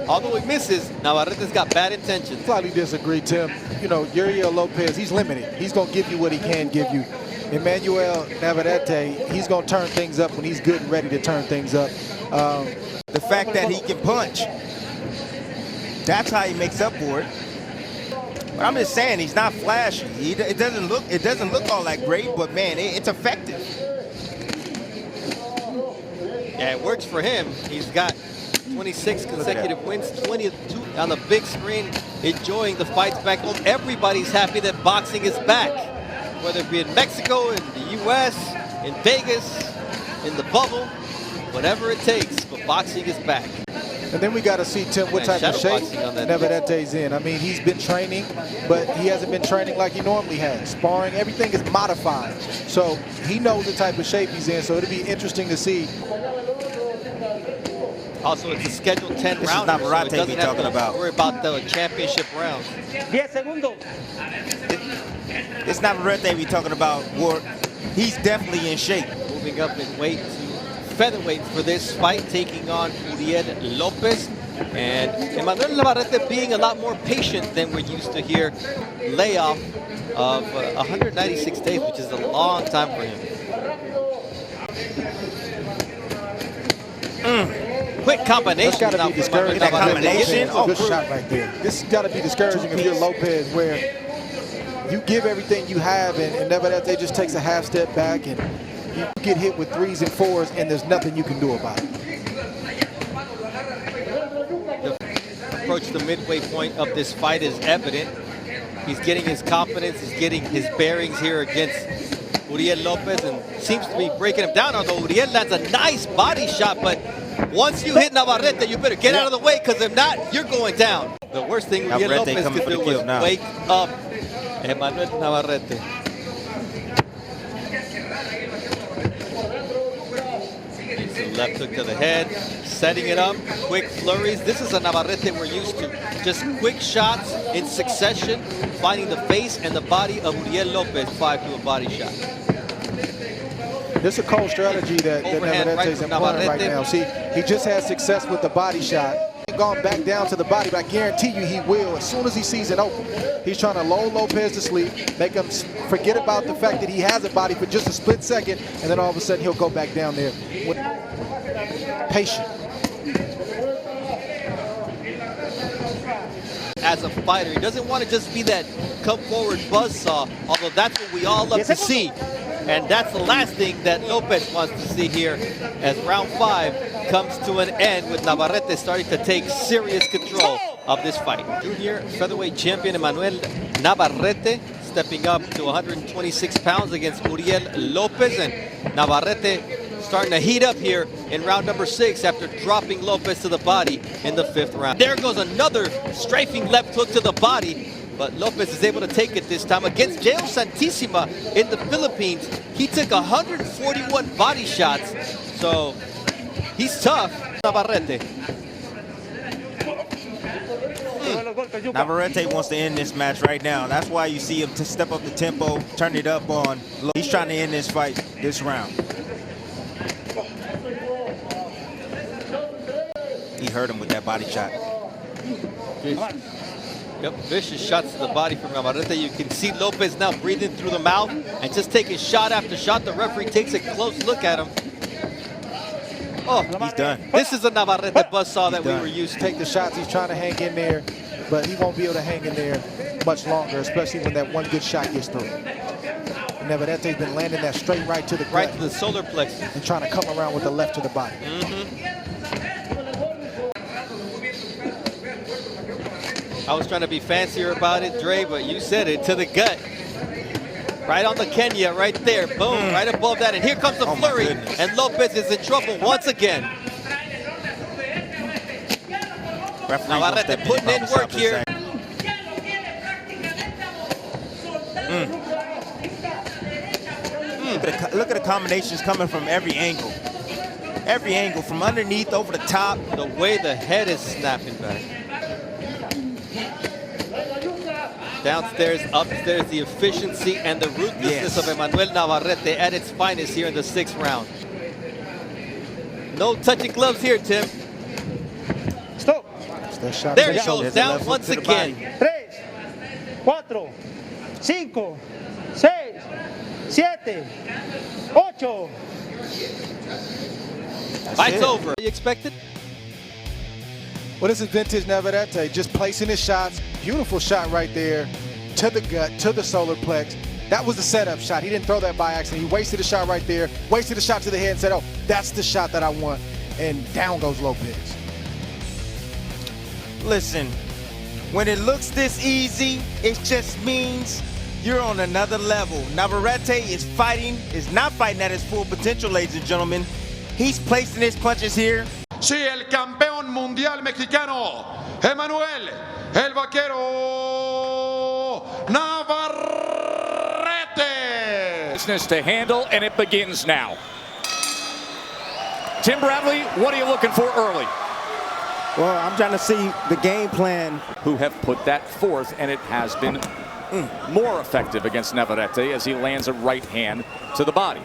Although he misses, Navarrete's got bad intentions. Slightly disagree, Tim. You know, Uriel Lopez, he's limited. He's going to give you what he can give you. Emanuel Navarrete, he's going to turn things up when he's good and ready to turn things up. The fact that he can punch, that's how he makes up for it. But I'm just saying, he's not flashy. It doesn't look all that great, but man, it's effective. Yeah, it works for him. He's got 26 consecutive wins, 22 on the big screen, enjoying the fights back home. Everybody's happy that boxing is back, whether it be in Mexico, in the U.S., in Vegas, in the bubble, whatever it takes, but boxing is back. And then we got to see, Tim, what type of shape Navarrete's in. I mean, he's been training, but he hasn't been training like he normally has. Sparring, everything is modified. So he knows the type of shape he's in, so it'll be interesting to see. Also, it's a scheduled 10 round. This is Navarrete we're talking about. Worry about the championship rounds. 10 segundos. It's Navarrete we're talking about. He's definitely in shape. Moving up in weight to featherweight for this fight, taking on Uriel Lopez. And Emanuel Navarrete being a lot more patient than we're used to here. Layoff of 196 days, which is a long time for him. Quick combination. That's got to be discouraging. That combination. Good shot right there. This has got to be discouraging if you're Lopez, where you give everything you have, and Navarrete just takes a half step back, and you get hit with 3s and 4s, and there's nothing you can do about it. The approach to the midway point of this fight is evident. He's getting his confidence, he's getting his bearings here against Uriel Lopez, and seems to be breaking him down, although Uriel lands a nice body shot, but once you hit Navarrete, you better get out of the way, because if not, you're going down. The worst thing Uriel Lopez could do was wake up Emanuel Navarrete. Left hook to the head, setting it up, quick flurries. This is a Navarrete we're used to. Just quick shots in succession, finding the face and the body of Uriel Lopez, 5 to a body shot. This is a cold strategy that Navarrete's employing right now. See, he just had success with the body shot. He's gone back down to the body, but I guarantee you he will as soon as he sees it open. He's trying to lull Lopez to sleep, make him forget about the fact that he has a body for just a split second, and then all of a sudden he'll go back down there. Patient. as a fighter. He doesn't want to just be that come-forward buzzsaw, although that's what we all love to see. And that's the last thing that Lopez wants to see here as round 5 comes to an end with Navarrete starting to take serious control of this fight. Junior featherweight champion Emanuel Navarrete stepping up to 126 pounds against Uriel Lopez, and Navarrete starting to heat up here in round number 6 after dropping Lopez to the body in the 5th round. There goes another strafing left hook to the body, but Lopez is able to take it this time. Against Jail Santissima in the Philippines, he took 141 body shots, so he's tough. Navarrete. Navarrete wants to end this match right now. That's why you see him to step up the tempo, turn it up on. He's trying to end this fight this round. He hurt him with that body shot. Yep, vicious shots to the body from Navarrete. You can see Lopez now breathing through the mouth and just taking shot after shot. The referee takes a close look at him. Oh, he's done. This is a Navarrete buzzsaw that we were used to. Take the shots. He's trying to hang in there, but he won't be able to hang in there much longer, especially when that one good shot gets through. Navarrete's been landing that straight right to the gut. Right to the solar plexus. And trying to come around with the left to the body. I was trying to be fancier about it, Dre, but you said it, to the gut. Right on the Kenya, right there. Boom, right above that. And here comes the flurry. And Lopez is in trouble once again. Navarrete putting in work here. Look at the combinations coming from every angle. Every angle, from underneath, over the top. The way the head is snapping back. Downstairs, upstairs, the efficiency and the ruthlessness of Emanuel Navarrete at its finest here in the 6th round. No touching gloves here, Tim. Stop. There he goes, down once again. 3, 4, 5, 6, 7, 8. Fight's over. What you expected? Well, this is vintage Navarrete, just placing his shots. Beautiful shot right there to the gut, to the solar plex. That was the setup shot. He didn't throw that by accident. He wasted a shot right there, wasted a shot to the head and said, oh, that's the shot that I want. And down goes Lopez. Listen, when it looks this easy, it just means you're on another level. Navarrete is not fighting at his full potential, ladies and gentlemen. He's placing his punches here. Sí, el campeón mundial mexicano, Emanuel, el Vaquero Navarrete. Business to handle, and it begins now. Tim Bradley, what are you looking for early? Well, I'm trying to see the game plan. Who have put that forth, and it has been more effective against Navarrete as he lands a right hand to the body.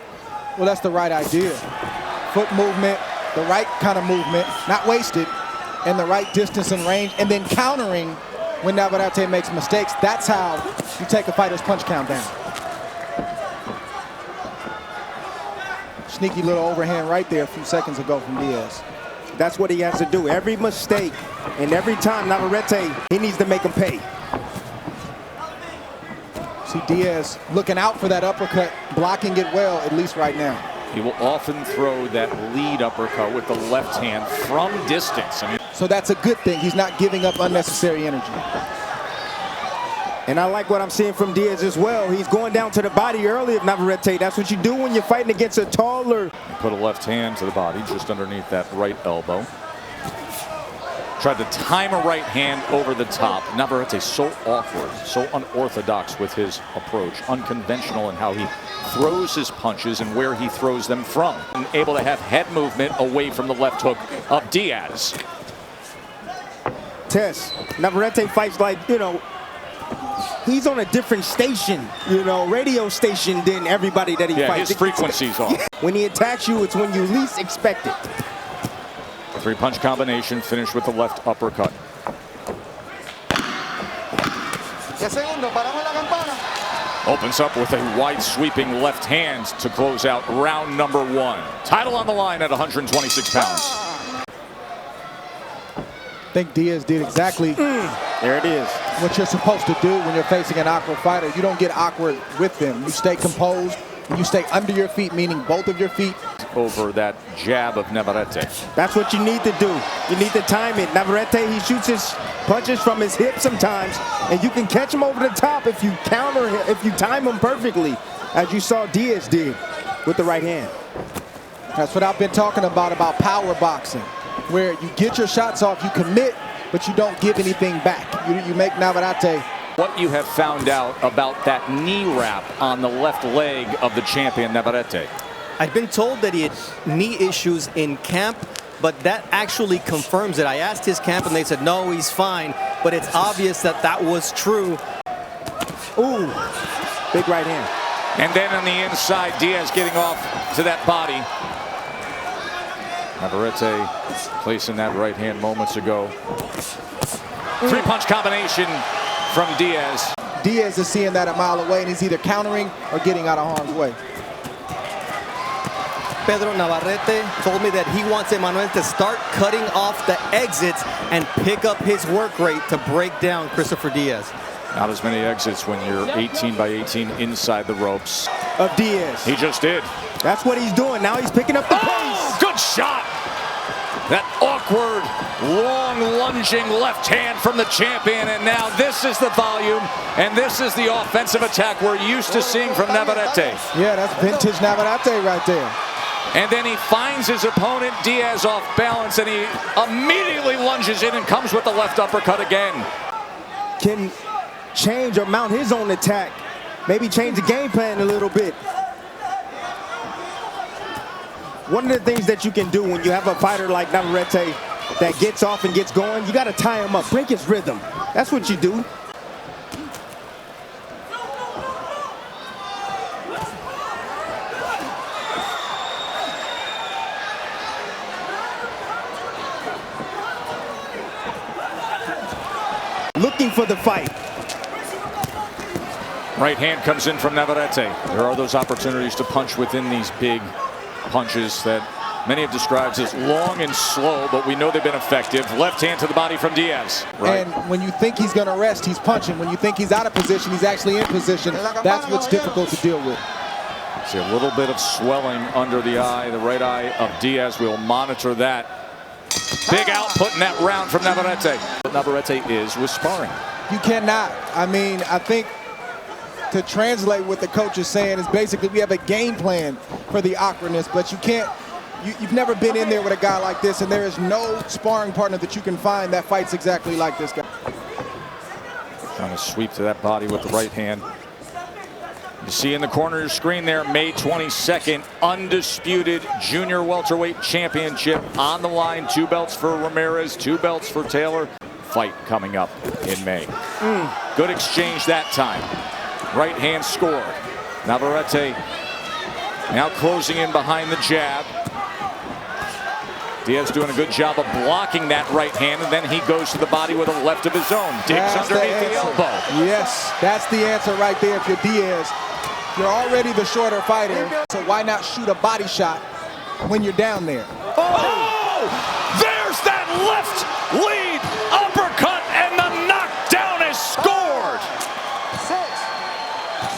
Well, that's the right idea. Foot movement, the right kind of movement, not wasted, and the right distance and range, and then countering when Navarrete makes mistakes. That's how you take a fighter's punch count down. Sneaky little overhand right there a few seconds ago from Diaz. That's what he has to do. Every mistake and every time Navarrete, he needs to make him pay. See Diaz looking out for that uppercut, blocking it well, at least right now. He will often throw that lead uppercut with the left hand from distance. So that's a good thing. He's not giving up unnecessary energy. And I like what I'm seeing from Diaz as well. He's going down to the body early of Navarrete. That's what you do when you're fighting against a taller. Put a left hand to the body just underneath that right elbow. Tried to time a right hand over the top. Navarrete so awkward, so unorthodox with his approach, unconventional in how he throws his punches and where he throws them from. And able to have head movement away from the left hook of Diaz. Tess, Navarrete fights like, you know, he's on a different station, you know, radio station than everybody that he fights. His frequency's off. When he attacks you, it's when you least expect it. Three-punch combination, finished with the left uppercut. Opens up with a wide sweeping left hand to close out round number 1. Title on the line at 126 pounds. think Diaz did exactly there it is. what you're supposed to do when you're facing an awkward fighter. You don't get awkward with them. You stay composed. You stay under your feet, meaning both of your feet. Over that jab of Navarrete. That's what you need to do. You need to time it. Navarrete, he shoots his punches from his hip sometimes, and you can catch him over the top if you counter him, if you time him perfectly, as you saw Diaz did with the right hand. That's what I've been talking about power boxing, where you get your shots off, you commit, but you don't give anything back. You make Navarrete. What you have found out about that knee wrap on the left leg of the champion Navarrete? I've been told that he had knee issues in camp, but that actually confirms it. I asked his camp and they said, no, he's fine, but it's obvious that that was true. Ooh, big right hand. And then on the inside, Diaz getting off to that body. Navarrete placing that right hand moments ago. Three-punch combination from Diaz. Diaz is seeing that a mile away, and he's either countering or getting out of harm's way. Pedro Navarrete told me that he wants Emanuel to start cutting off the exits and pick up his work rate to break down Christopher Diaz. Not as many exits when you're 18 by 18 inside the ropes. Of Diaz. He just did. That's what he's doing. Now he's picking up the pace. Good shot. That awkward, long lunging left hand from the champion. And now this is the volume, and this is the offensive attack we're used to seeing from Navarrete. Yeah, that's vintage Navarrete right there. And then he finds his opponent, Diaz, off balance, and he immediately lunges in and comes with the left uppercut again. Can change or mount his own attack. Maybe change the game plan a little bit. One of the things that you can do when you have a fighter like Navarrete that gets off and gets going, you got to tie him up, break his rhythm. That's what you do. Looking for the fight. Right hand comes in from Navarrete. There are those opportunities to punch within these big punches that many have described as long and slow, but we know they've been effective. Left hand to the body from Diaz. Right. And when you think he's going to rest, he's punching. When you think he's out of position, he's actually in position. That's what's difficult to deal with. See a little bit of swelling under the eye, the right eye of Diaz. We'll monitor that. Big output in that round from Navarrete. What Navarrete is with sparring. You cannot. I mean, I think to translate what the coach is saying is basically we have a game plan for the awkwardness, but you can't, you've never been in there with a guy like this, and there is no sparring partner that you can find that fights exactly like this guy. Trying to sweep to that body with the right hand. You see in the corner of your screen there, May 22nd, undisputed junior welterweight championship on the line. 2 belts for Ramirez, 2 belts for Taylor. Fight coming up in May. Good exchange that time. Right hand scored. Navarrete now closing in behind the jab. Diaz doing a good job of blocking that right hand, and then he goes to the body with a left of his own. Digs underneath the elbow. Yes, that's the answer right there. If you're Diaz, you're already the shorter fighter, so why not shoot a body shot when you're down there? Oh! There's that left lead uppercut, and the knockdown is scored. 6,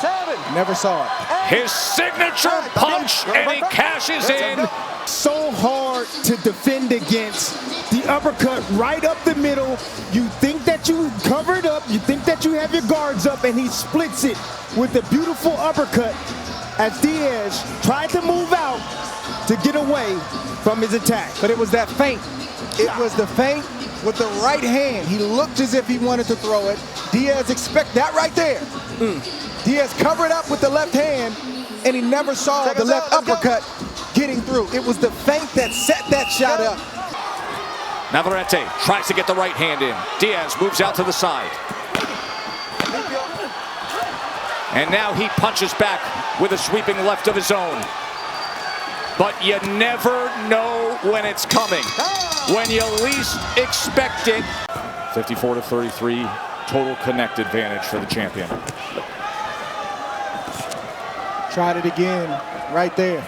7. Never saw it. His signature punch, and he cashes in. So hard to defend against the uppercut right up the middle. You think that you covered up, you think that you have your guards up, and he splits it with a beautiful uppercut as Diaz tried to move out to get away from his attack. But it was that feint. It was the feint with the right hand. He looked as if he wanted to throw it. Diaz expect that right there. Diaz covered up with the left hand, and he never saw the left uppercut getting through. It was the feint that set that shot up. Navarrete tries to get the right hand in. Diaz moves out to the side. And now he punches back with a sweeping left of his own. But you never know when it's coming. When you least expect it. 54-33, total connect advantage for the champion. Tried it again, right there.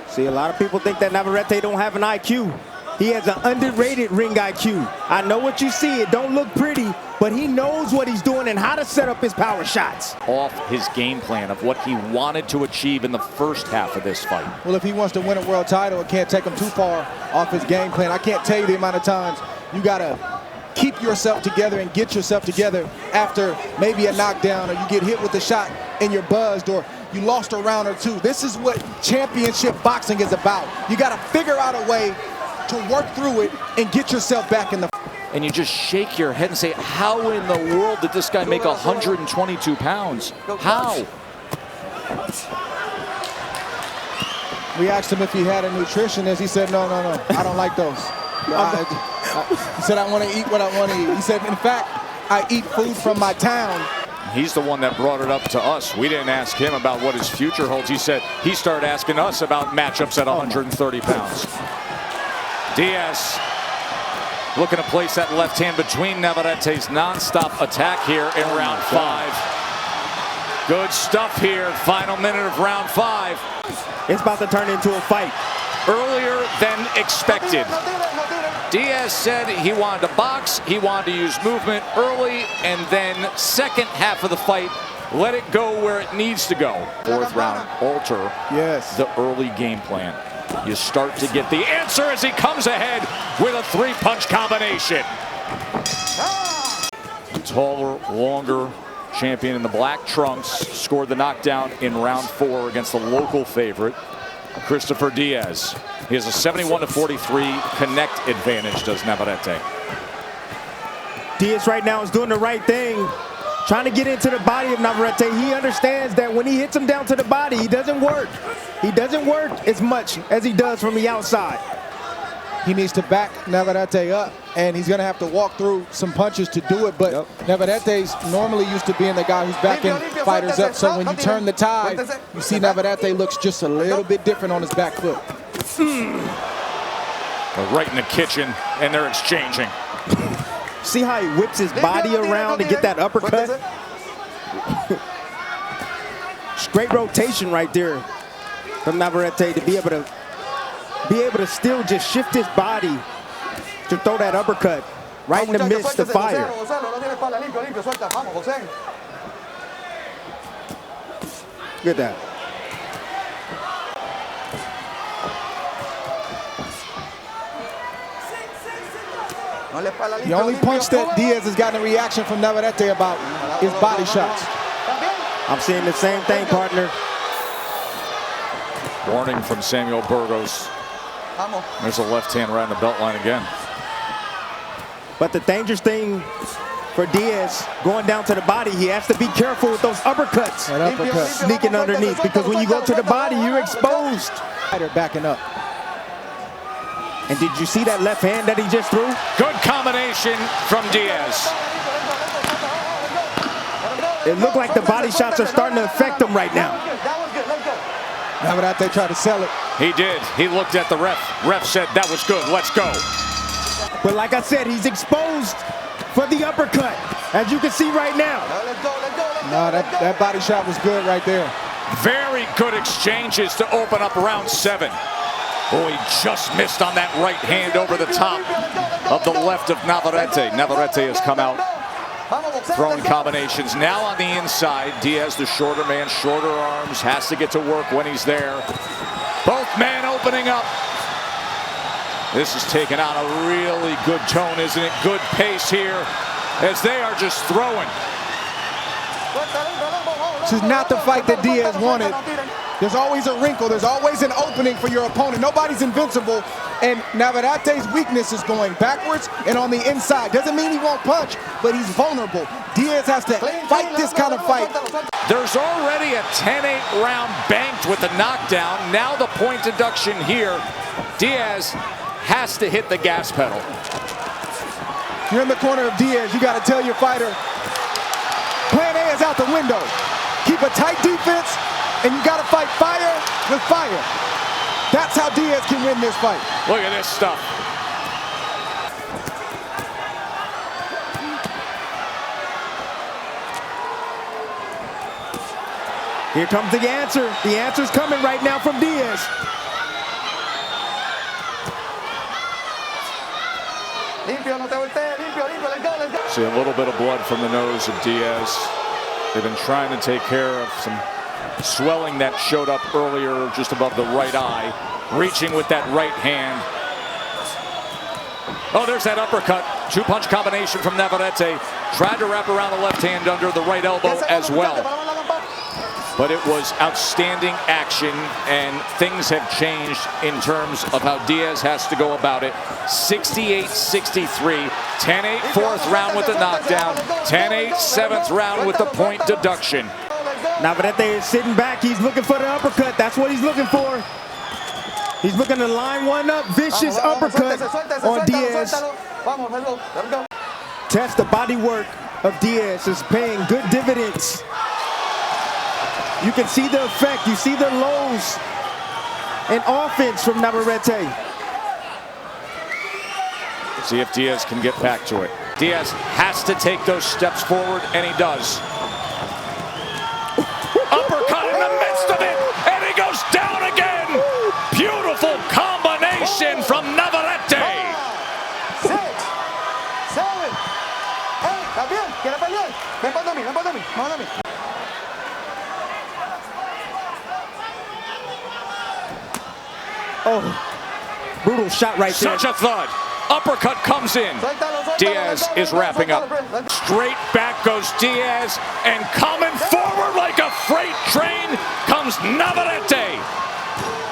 See, a lot of people think that Navarrete don't have an IQ. He has an underrated ring IQ. I know what you see. It don't look pretty, but he knows what he's doing and how to set up his power shots. Off his game plan of what he wanted to achieve in the first half of this fight. Well, if he wants to win a world title, it can't take him too far off his game plan. I can't tell you the amount of times you got to keep yourself together and get yourself together after maybe a knockdown, or you get hit with a shot and you're buzzed, or you lost a round or two. This is what championship boxing is about. You got to figure out a way to work through it and get yourself back in the... And you just shake your head and say, how in the world did this guy make 122 pounds? How? We asked him if he had a nutritionist. He said, no, I don't like those. He said, I want to eat what I want to eat. He said, in fact, I eat food from my town. He's the one that brought it up to us. We didn't ask him about what his future holds. He said he started asking us about matchups at 130 pounds. Diaz looking to place that left hand between Navarrete's non-stop attack here in round 5. Good stuff here. Final minute of round 5. It's about to turn into a fight. Earlier than expected. Diaz said he wanted to box, he wanted to use movement early, and then second half of the fight, let it go where it needs to go. Fourth round, alter the early game plan. You start to get the answer as he comes ahead with a 3-punch combination. Taller, longer champion in the black trunks scored the knockdown in round 4 against the local favorite, Christopher Diaz. He has a 71-43 connect advantage, does Navarrete. Diaz right now is doing the right thing, trying to get into the body of Navarrete. He understands that when he hits him down to the body, he doesn't work. He doesn't work as much as he does from the outside. He needs to back Navarrete up, and he's going to have to walk through some punches to do it. But Navarrete's normally used to being the guy who's backing fighters up. So when you turn the tide, you see Navarrete looks just a little bit different on his back foot. They're right in the kitchen, and they're exchanging. See how he whips his body around to get that uppercut? Straight rotation right there from Navarrete to be able to still just shift his body to throw that uppercut right in the midst of fire. Look at that. The only punch that Diaz has gotten a reaction from Navarrete about is body shots. I'm seeing the same thing, partner. Warning from Samuel Burgos. There's a left hand right on the belt line again. But the dangerous thing for Diaz going down to the body, he has to be careful with those uppercuts. Sneaking underneath, because when you go to the body, you're exposed. Backing up. And did you see that left hand that he just threw? Good combination from Diaz. It looked like the body shots are starting to affect him right now. Navarrete tried to sell it. He did. He looked at the ref. Ref said, that was good, let's go. But like I said, he's exposed for the uppercut, as you can see right now. No, that body shot was good right there. Very good exchanges to open up round 7. Oh, he just missed on that right hand over the top of the left of Navarrete. Navarrete has come out throwing combinations. Now on the inside, Diaz, the shorter man, shorter arms, has to get to work when he's there. Both men opening up. This is taking on a really good tone, isn't it? Good pace here as they are just throwing. This is not the fight that Diaz wanted. There's always a wrinkle. There's always an opening for your opponent. Nobody's invincible. And Navarrete's weakness is going backwards and on the inside. Doesn't mean he won't punch, but he's vulnerable. Diaz has to fight this kind of fight. There's already a 10-8 round banked with the knockdown. Now the point deduction here. Diaz has to hit the gas pedal. You're in the corner of Diaz. You got to tell your fighter, plan A is out the window. Keep a tight defense, and you got to fight fire with fire. That's how Diaz can win this fight. Look at this stuff. Here comes the answer. The answer's coming right now from Diaz. See a little bit of blood from the nose of Diaz. They've been trying to take care of some swelling that showed up earlier just above the right eye. Reaching with that right hand. Oh, there's that uppercut. Two-punch combination from Navarrete. Tried to wrap around the left hand under the right elbow as well. But it was outstanding action, and things have changed in terms of how Diaz has to go about it. 68-63, 10-8 fourth round with the knockdown, 10-8 seventh round with the point deduction. Navarrete is sitting back. He's looking for the uppercut. That's what he's looking for. He's looking to line one up. Vicious uppercut on Diaz. Test the body work of Diaz is paying good dividends. You can see the effect. You see the lows in offense from Navarrete. See if Diaz can get back to it. Diaz has to take those steps forward, and he does. Uppercut in the midst of it, and he goes down again. Beautiful combination from Navarrete. 6, 7, 8, ¿está bien? ¿Quiere pelear? Ven para mí, ven para mí, ven para mí. Oh, brutal shot right there. Such a thud. Uppercut comes in. Diaz is wrapping up. Straight back goes Diaz, and coming forward like a freight train comes Navarrete.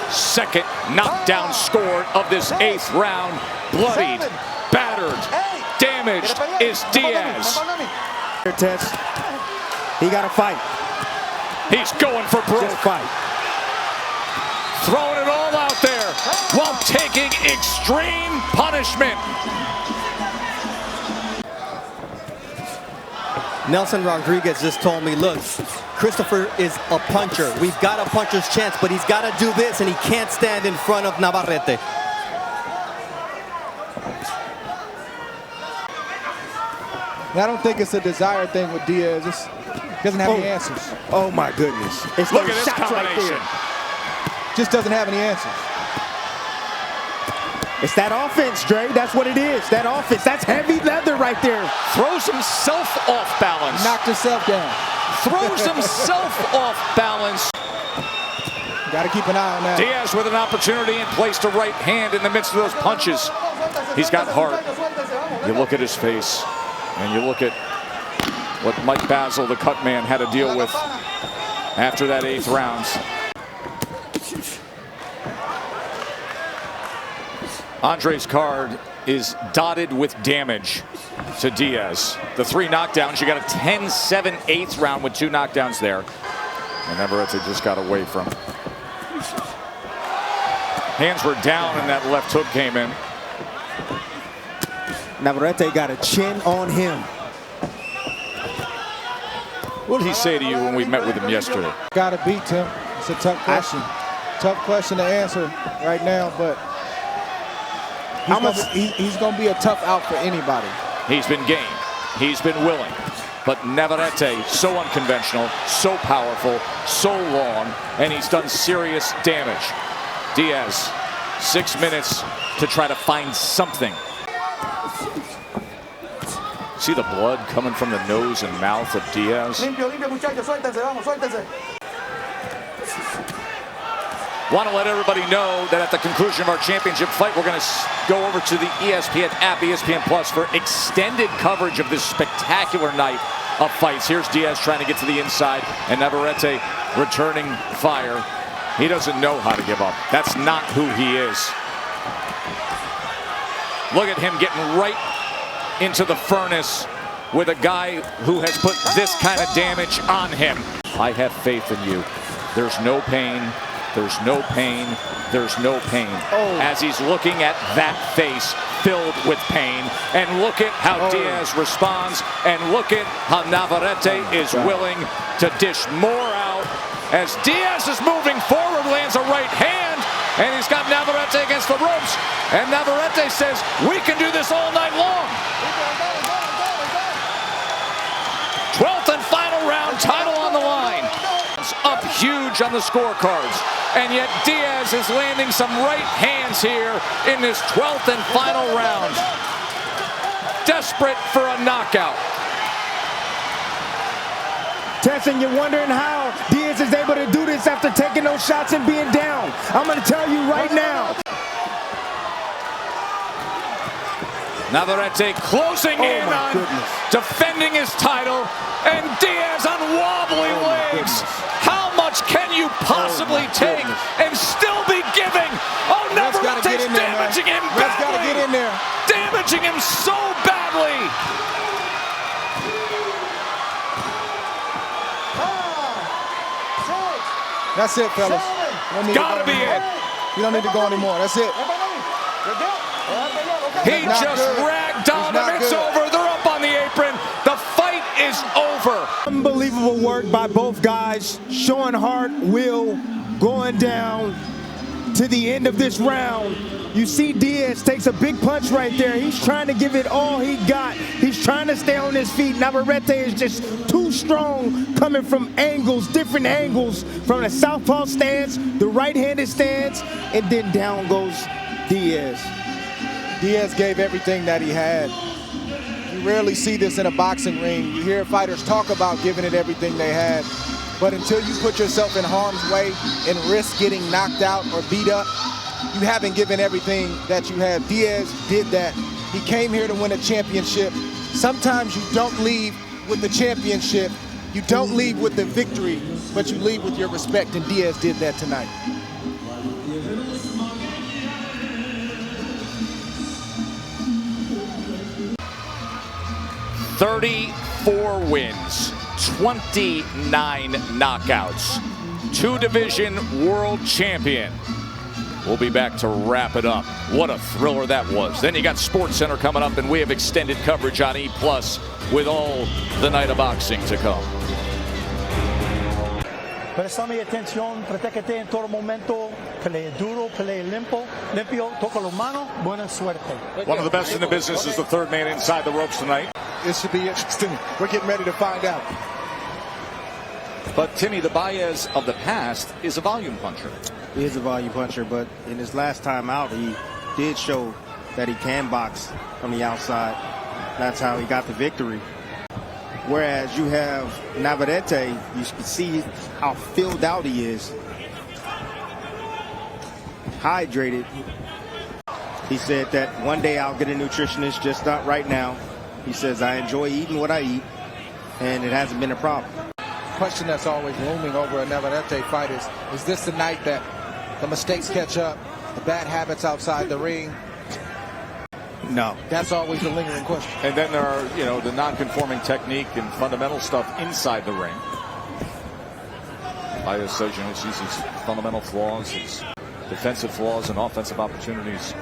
Second knockdown scored of this 8th round. Bloodied, battered, damaged is Diaz. He got to fight. He's going for broke. Just fight. Throwing it all out there while taking extreme punishment. Nelson Rodriguez just told me, look, Christopher is a puncher. We've got a puncher's chance, but he's got to do this, and he can't stand in front of Navarrete. I don't think it's a desire thing with Diaz. He doesn't have any answers. Oh, my goodness. It's Look at this combination. Right just doesn't have any answers. It's that offense, Dre. That's what it is. That offense. That's heavy leather right there. Throws himself off balance. Knocked himself down. Throws himself off balance. Got to keep an eye on that. Diaz with an opportunity and placed a right hand in the midst of those punches. He's got heart. You look at his face, and you look at what Mike Basil, the cut man, had to deal with after that 8th round. Andre's card is dotted with damage to Diaz. The 3 knockdowns, you got a 10-7 8th round with 2 knockdowns there. And Navarrete just got away from. Hands were down and that left hook came in. Navarrete got a chin on him. What did he say to you when we met with him yesterday? Got to beat him. It's a tough question. Tough question to answer right now, but he's going to be a tough out for anybody. He's been game. He's been willing. But Navarrete, so unconventional, so powerful, so long, and he's done serious damage. Diaz, 6 minutes to try to find something. See the blood coming from the nose and mouth of Diaz? Want to let everybody know that at the conclusion of our championship fight, we're going to go over to the ESPN app, ESPN Plus, for extended coverage of this spectacular night of fights. Here's Diaz trying to get to the inside, and Navarrete returning fire. He doesn't know how to give up. That's not who he is. Look at him getting right into the furnace with a guy who has put this kind of damage on him. I have faith in you. There's no pain. There's no pain. There's no pain. As he's looking at that face filled with pain. And look at how Diaz responds. And look at how Navarrete is willing to dish more out. As Diaz is moving forward, lands a right hand. And he's got Navarrete against the ropes. And Navarrete says, we can do this all night long. 12th and final round, title on the line. Up huge on the scorecards. And yet Diaz is landing some right hands here in this 12th and final round. desperate for a knockout. Tess, and you're wondering how Diaz is able to do this after taking those shots and being down. I'm going to tell you right now. Navarrete closing in on defending his title, and Diaz on wobbly legs. How much can you possibly take and still be giving? Oh, Navarrete's damaging him badly. Red's gotta get in there. Damaging him so badly. That's it, fellas. Gotta be it. You don't need to go anymore. That's it. He just ragdolled him. It's over. They're up on the apron. The fight is over. Unbelievable work by both guys, showing heart, will, going down to the end of this round. You see Diaz takes a big punch right there. He's trying to give it all he got. He's trying to stay on his feet. Navarrete is just too strong, coming from angles, different angles, from the southpaw stance, the right-handed stance, and then down goes Diaz. Diaz gave everything that he had. You rarely see this in a boxing ring. You hear fighters talk about giving it everything they had, but until you put yourself in harm's way and risk getting knocked out or beat up, you haven't given everything that you have. Diaz did that. He came here to win a championship. Sometimes you don't leave with the championship. You don't leave with the victory, but you leave with your respect, and Diaz did that tonight. "34 wins, 29 knockouts, two-division world champion." We'll be back to wrap it up. What a thriller that was. Then you got SportsCenter coming up, and we have extended coverage on E+ with all the night of boxing to come. Presta mi atención, protégete en todo momento, pelee duro, pelee limpio, toca los manos, buena suerte. One of the best in the business is the third man inside the ropes tonight. It should be interesting. We're getting ready to find out. But Timmy, the Baez of the past is a volume puncher. He is a volume puncher, but in his last time out, he did show that he can box from the outside. That's how he got the victory. Whereas you have Navarrete, you can see how filled out he is. Hydrated. He said that one day I'll get a nutritionist, just not right now. He says, I enjoy eating what I eat, and it hasn't been a problem. Question that's always looming over a Navarrete fight is this the night that the mistakes catch up, the bad habits outside the ring? No. That's always the lingering question. And then there are, the non-conforming technique and fundamental stuff inside the ring. Baez says, he sees his fundamental flaws, his defensive flaws and offensive opportunities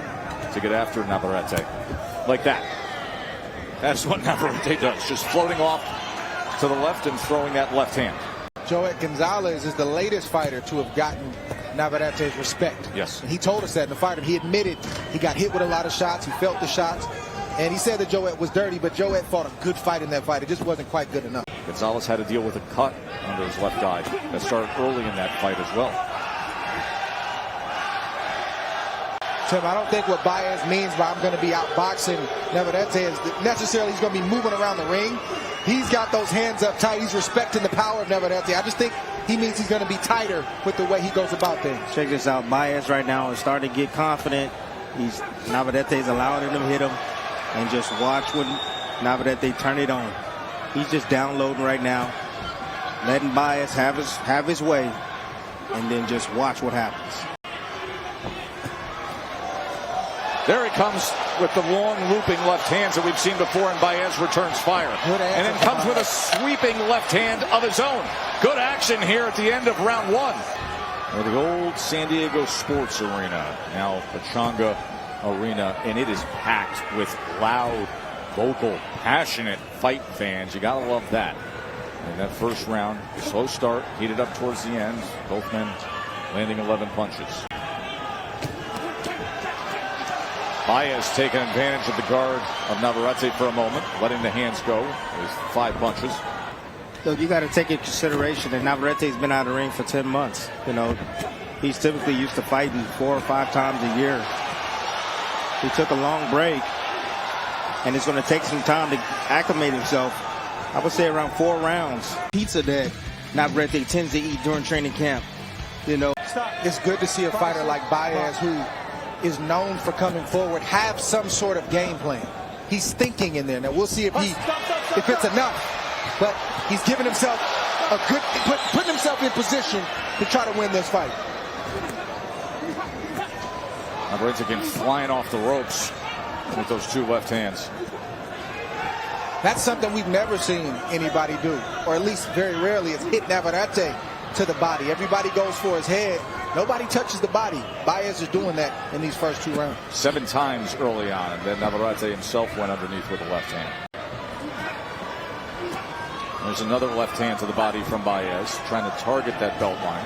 to get after Navarrete. Like that. That's what Navarrete does, just floating off to the left and throwing that left hand. Joet Gonzalez is the latest fighter to have gotten Navarrete's respect. Yes. And he told us that in the fight. He admitted he got hit with a lot of shots. He felt the shots. And he said that Joet was dirty, but Joet fought a good fight in that fight. It just wasn't quite good enough. Gonzalez had to deal with a cut under his left eye that started early in that fight as well. Tim, I don't think what Baez means by I'm going to be outboxing Navarrete is necessarily he's going to be moving around the ring. He's got those hands up tight. He's respecting the power of Navarrete. I just think he means he's going to be tighter with the way he goes about things. Check this out. Baez right now is starting to get confident. Navarrete's allowing him to hit him. And just watch when Navarrete turn it on. He's just downloading right now. Letting Baez have his way. And then just watch what happens. There he comes with the long looping left hands that we've seen before, and Baez returns fire. And then comes with a sweeping left hand of his own. Good action here at the end of round one. Well, the old San Diego Sports Arena, now Pechanga Arena, and it is packed with loud, vocal, passionate fight fans. You gotta love that. In that first round, slow start, heated up towards the end. Both men landing 11 punches. Baez taking advantage of the guard of Navarrete for a moment, letting the hands go. There's 5 punches. Look, you got to take into consideration that Navarrete's been out of the ring for 10 months. He's typically used to fighting 4 or 5 times a year. He took a long break. and it's going to take some time to acclimate himself. I would say around 4 rounds. Pizza that Navarrete tends to eat during training camp. You know, it's good to see a fighter like Baez, who is known for coming forward, have some sort of game plan. He's thinking in there. Now we'll see if it's enough, but he's giving himself a good, putting himself in position to try to win this fight. Navarrete again flying off the ropes with those 2 left hands. That's something we've never seen anybody do, or at least very rarely. It's hit Navarrete to the body. Everybody goes for his head. Nobody touches the body. Baez is doing that in these first 2 rounds. 7 times early on, and then Navarrete himself went underneath with the left hand. There's another left hand to the body from Baez, trying to target that belt line.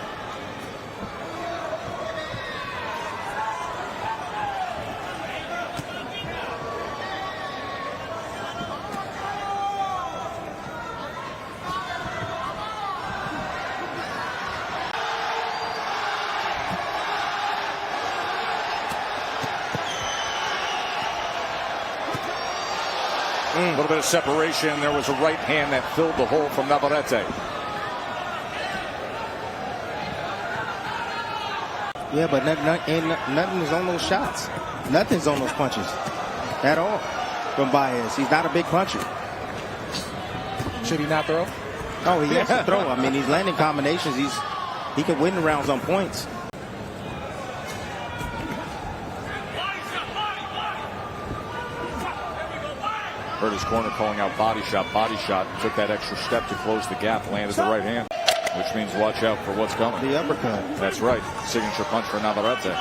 A little bit of separation. There was a right hand that filled the hole from Navarrete. Yeah, but nothing is on those shots. Nothing's on those punches at all from Baez. He's not a big puncher. Should he not throw? Oh, he has to throw. I mean, he's landing combinations. He can win the rounds on points. Heard his corner calling out body shot. Body shot. Took that extra step to close the gap. Landed the right hand, which means watch out for what's coming. The uppercut. That's right. Signature punch for Navarrete.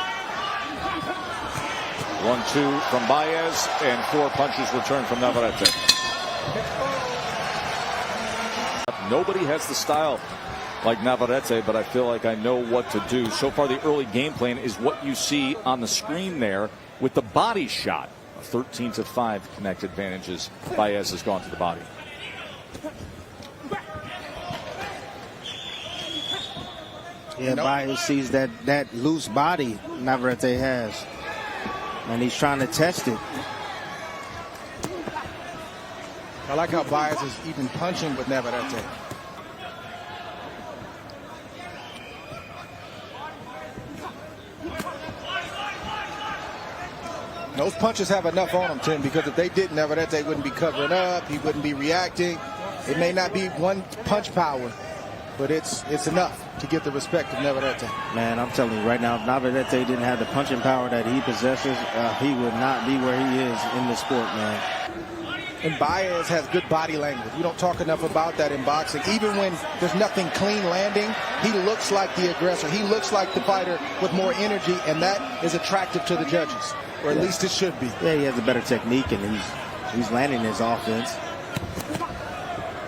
1-2 from Baez, and 4 punches returned from Navarrete. Nobody has the style like Navarrete, but I feel like I know what to do. So far, the early game plan is what you see on the screen there with the body shot. 13-5 connect advantages. Baez has gone to the body. Yeah, Baez sees that loose body Navarrete has, and he's trying to test it. I like how Baez is even punching with Navarrete. Those punches have enough on him, Tim, because if they didn't, Navarrete wouldn't be covering up. He wouldn't be reacting. It may not be one punch power, but it's enough to get the respect of Navarrete. Man, I'm telling you right now, if Navarrete didn't have the punching power that he possesses, he would not be where he is in this sport, man. And Baez has good body language. We don't talk enough about that in boxing. Even when there's nothing clean landing, he looks like the aggressor. He looks like the fighter with more energy, and that is attractive to the judges. Or at least it should be. Yeah, he has a better technique, and he's landing his offense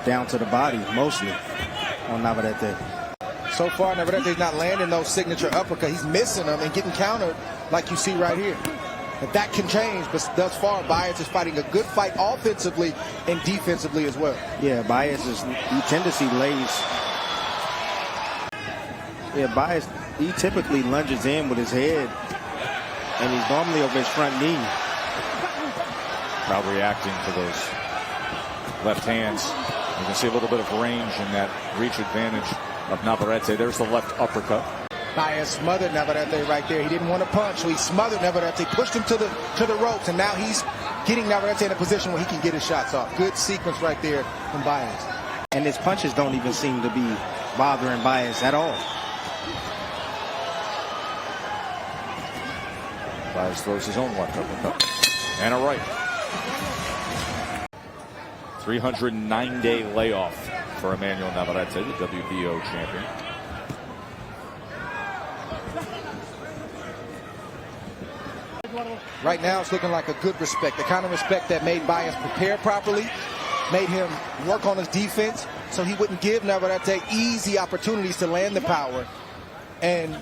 down to the body, mostly, on Navarrete. So far, Navarrete's not landing those signature uppercuts. He's missing them and getting countered like you see right here. But that can change, but thus far, Baez is fighting a good fight offensively and defensively as well. Yeah, Baez you tend to see lays. Yeah, Baez, he typically lunges in with his head, and he's normally over his front knee. Crowd reacting to those left hands. You can see a little bit of range in that reach advantage of Navarrete. There's the left uppercut. Baez smothered Navarrete right there. He didn't want to punch, so he smothered Navarrete, pushed him to the ropes, and now he's getting Navarrete in a position where he can get his shots off. Good sequence right there from Baez. And his punches don't even seem to be bothering Baez at all. Baez throws his own left uppercut. And a right. 309-day layoff for Emanuel Navarrete, the WBO champion. Right now, it's looking like a good respect, the kind of respect that made Baez prepare properly, made him work on his defense, so he wouldn't give Navarrete easy opportunities to land the power. And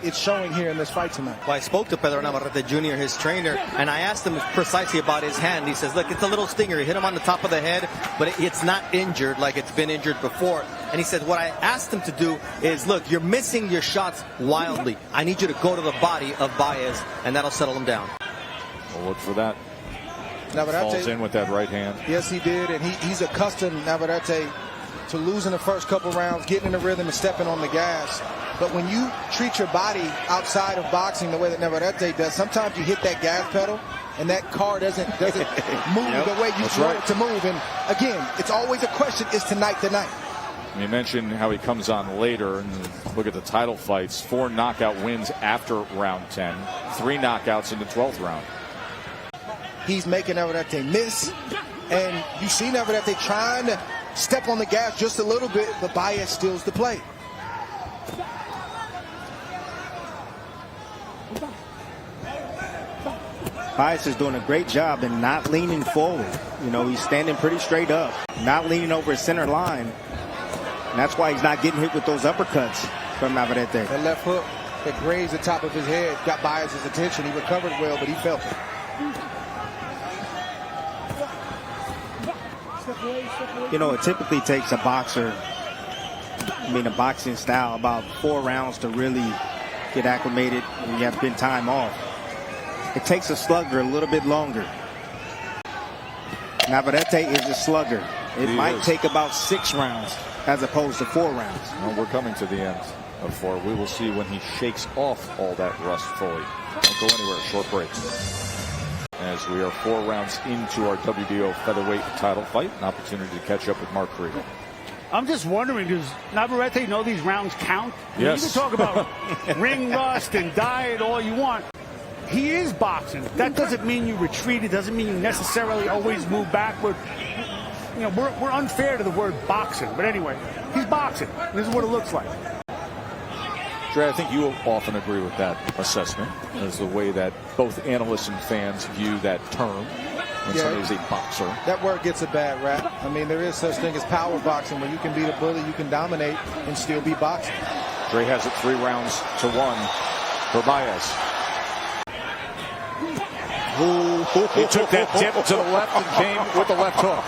it's showing here in this fight tonight. Well, I spoke to Pedro Navarrete Jr., his trainer, and I asked him precisely about his hand. He says, look, it's a little stinger. He hit him on the top of the head, but it's not injured like it's been injured before. And he said, what I asked him to do is, look, you're missing your shots wildly. I need you to go to the body of Baez, and that'll settle him down. We'll look for that. Navarrete falls in with that right hand. Yes, he did, and he's accustomed, Navarrete, to losing the first couple rounds, getting in the rhythm and stepping on the gas. But when you treat your body outside of boxing the way that Navarrete does, sometimes you hit that gas pedal and that car doesn't move the way you want it to move. And again, it's always a question, is tonight the night? You mentioned how he comes on later, and look at the title fights. 4 knockout wins after round 10, 3 knockouts in the 12th round. He's making Navarrete miss, and you see Navarrete trying to step on the gas just a little bit, but Baez steals the plate. Baez is doing a great job in not leaning forward. You know, he's standing pretty straight up, not leaning over his center line. And that's why he's not getting hit with those uppercuts from Navarrete. That left hook that grazed the top of his head got Baez's attention. He recovered well, but he felt it. You know, it typically takes a boxer, a boxing style, about 4 rounds to really get acclimated when you have been time off. It takes a slugger a little bit longer. Navarrete is a slugger. It might take about 6 rounds as opposed to 4 rounds. Well, we're coming to the end of 4. We will see when he shakes off all that rust fully. Don't go anywhere. Short break. As we are 4 rounds into our WBO featherweight title fight, an opportunity to catch up with Mark Kriegel. I'm just wondering, does Navarrete know these rounds count? Yes. You can talk about ring rust and diet all you want. He is boxing. That doesn't mean you retreat. It doesn't mean you necessarily always move backward. You know, we're unfair to the word boxing. But anyway, he's boxing. This is what it looks like. Dre, I think you often agree with that assessment as the way that both analysts and fans view that term when somebody's a boxer. That word gets a bad rap. I mean, there is such thing as power boxing where you can beat a bully, you can dominate, and still be boxing. Dre has it 3 rounds to 1 for Baez. He took that dip to the left and came with the left hook.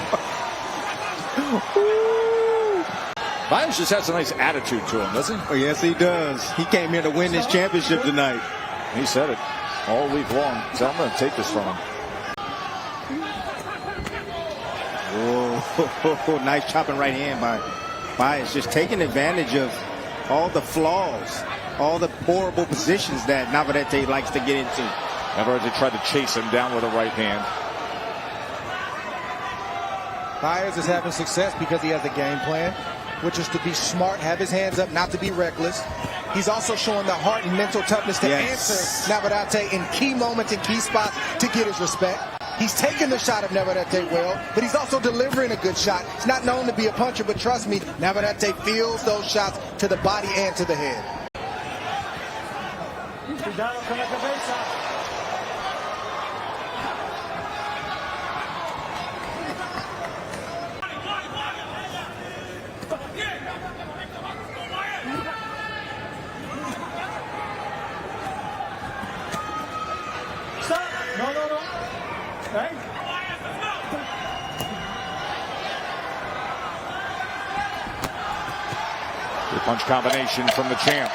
Baez just has a nice attitude to him, doesn't he? Oh, yes, he does. He came here to win this championship tonight. He said it all week long. So I'm going to take this from him. Whoa, nice chopping right hand by Baez. Just taking advantage of all the flaws, all the horrible positions that Navarrete likes to get into. Navarrete tried to chase him down with a right hand. Baez is having success because he has a game plan, which is to be smart, have his hands up, not to be reckless. He's also showing the heart and mental toughness to answer Navarrete in key moments and key spots to get his respect. He's taking the shot of Navarrete well, but he's also delivering a good shot. He's not known to be a puncher, but trust me, Navarrete feels those shots to the body and to the head. Punch combination from the champ.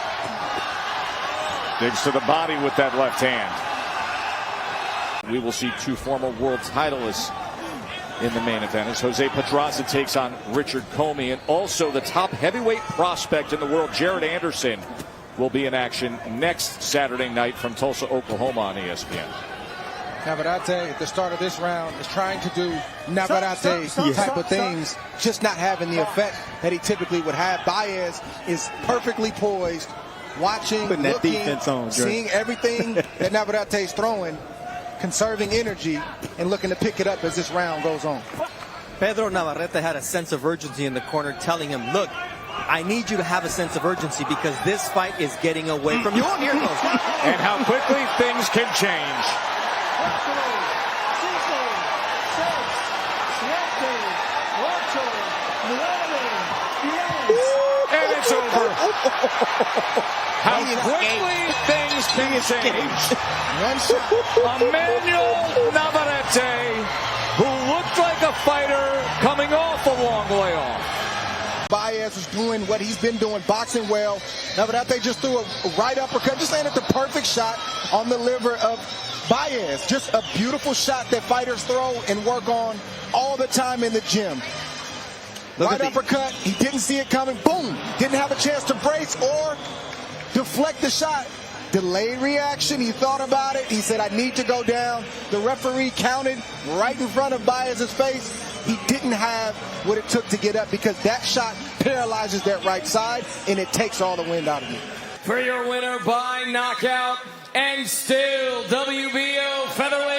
Digs to the body with that left hand. We will see 2 former world titleists in the main event as Jose Pedraza takes on Richard Comey, and also the top heavyweight prospect in the world, Jared Anderson, will be in action next Saturday night from Tulsa, Oklahoma on ESPN. Navarrete at the start of this round is trying to do Navarrete type of things, just not having the effect that he typically would have. Baez is perfectly poised, watching, looking, seeing everything that Navarrete is throwing, conserving energy, and looking to pick it up as this round goes on. Pedro Navarrete had a sense of urgency in the corner, telling him, look, I need you to have a sense of urgency because this fight is getting away from you. Oh, here it goes. And how quickly things can change. And it's over. How quickly things can change. Emanuel Navarrete, who looked like a fighter coming off a long layoff. Baez is doing what he's been doing, boxing well. Navarrete just threw a right uppercut, just landed the perfect shot on the liver of Baez, just a beautiful shot that fighters throw and work on all the time in the gym. Right uppercut, he didn't see it coming, boom, didn't have a chance to brace or deflect the shot. Delayed reaction, he thought about it, he said, I need to go down. The referee counted right in front of Baez's face. He didn't have what it took to get up because that shot paralyzes that right side and it takes all the wind out of you. For your winner by knockout and still WBO featherweight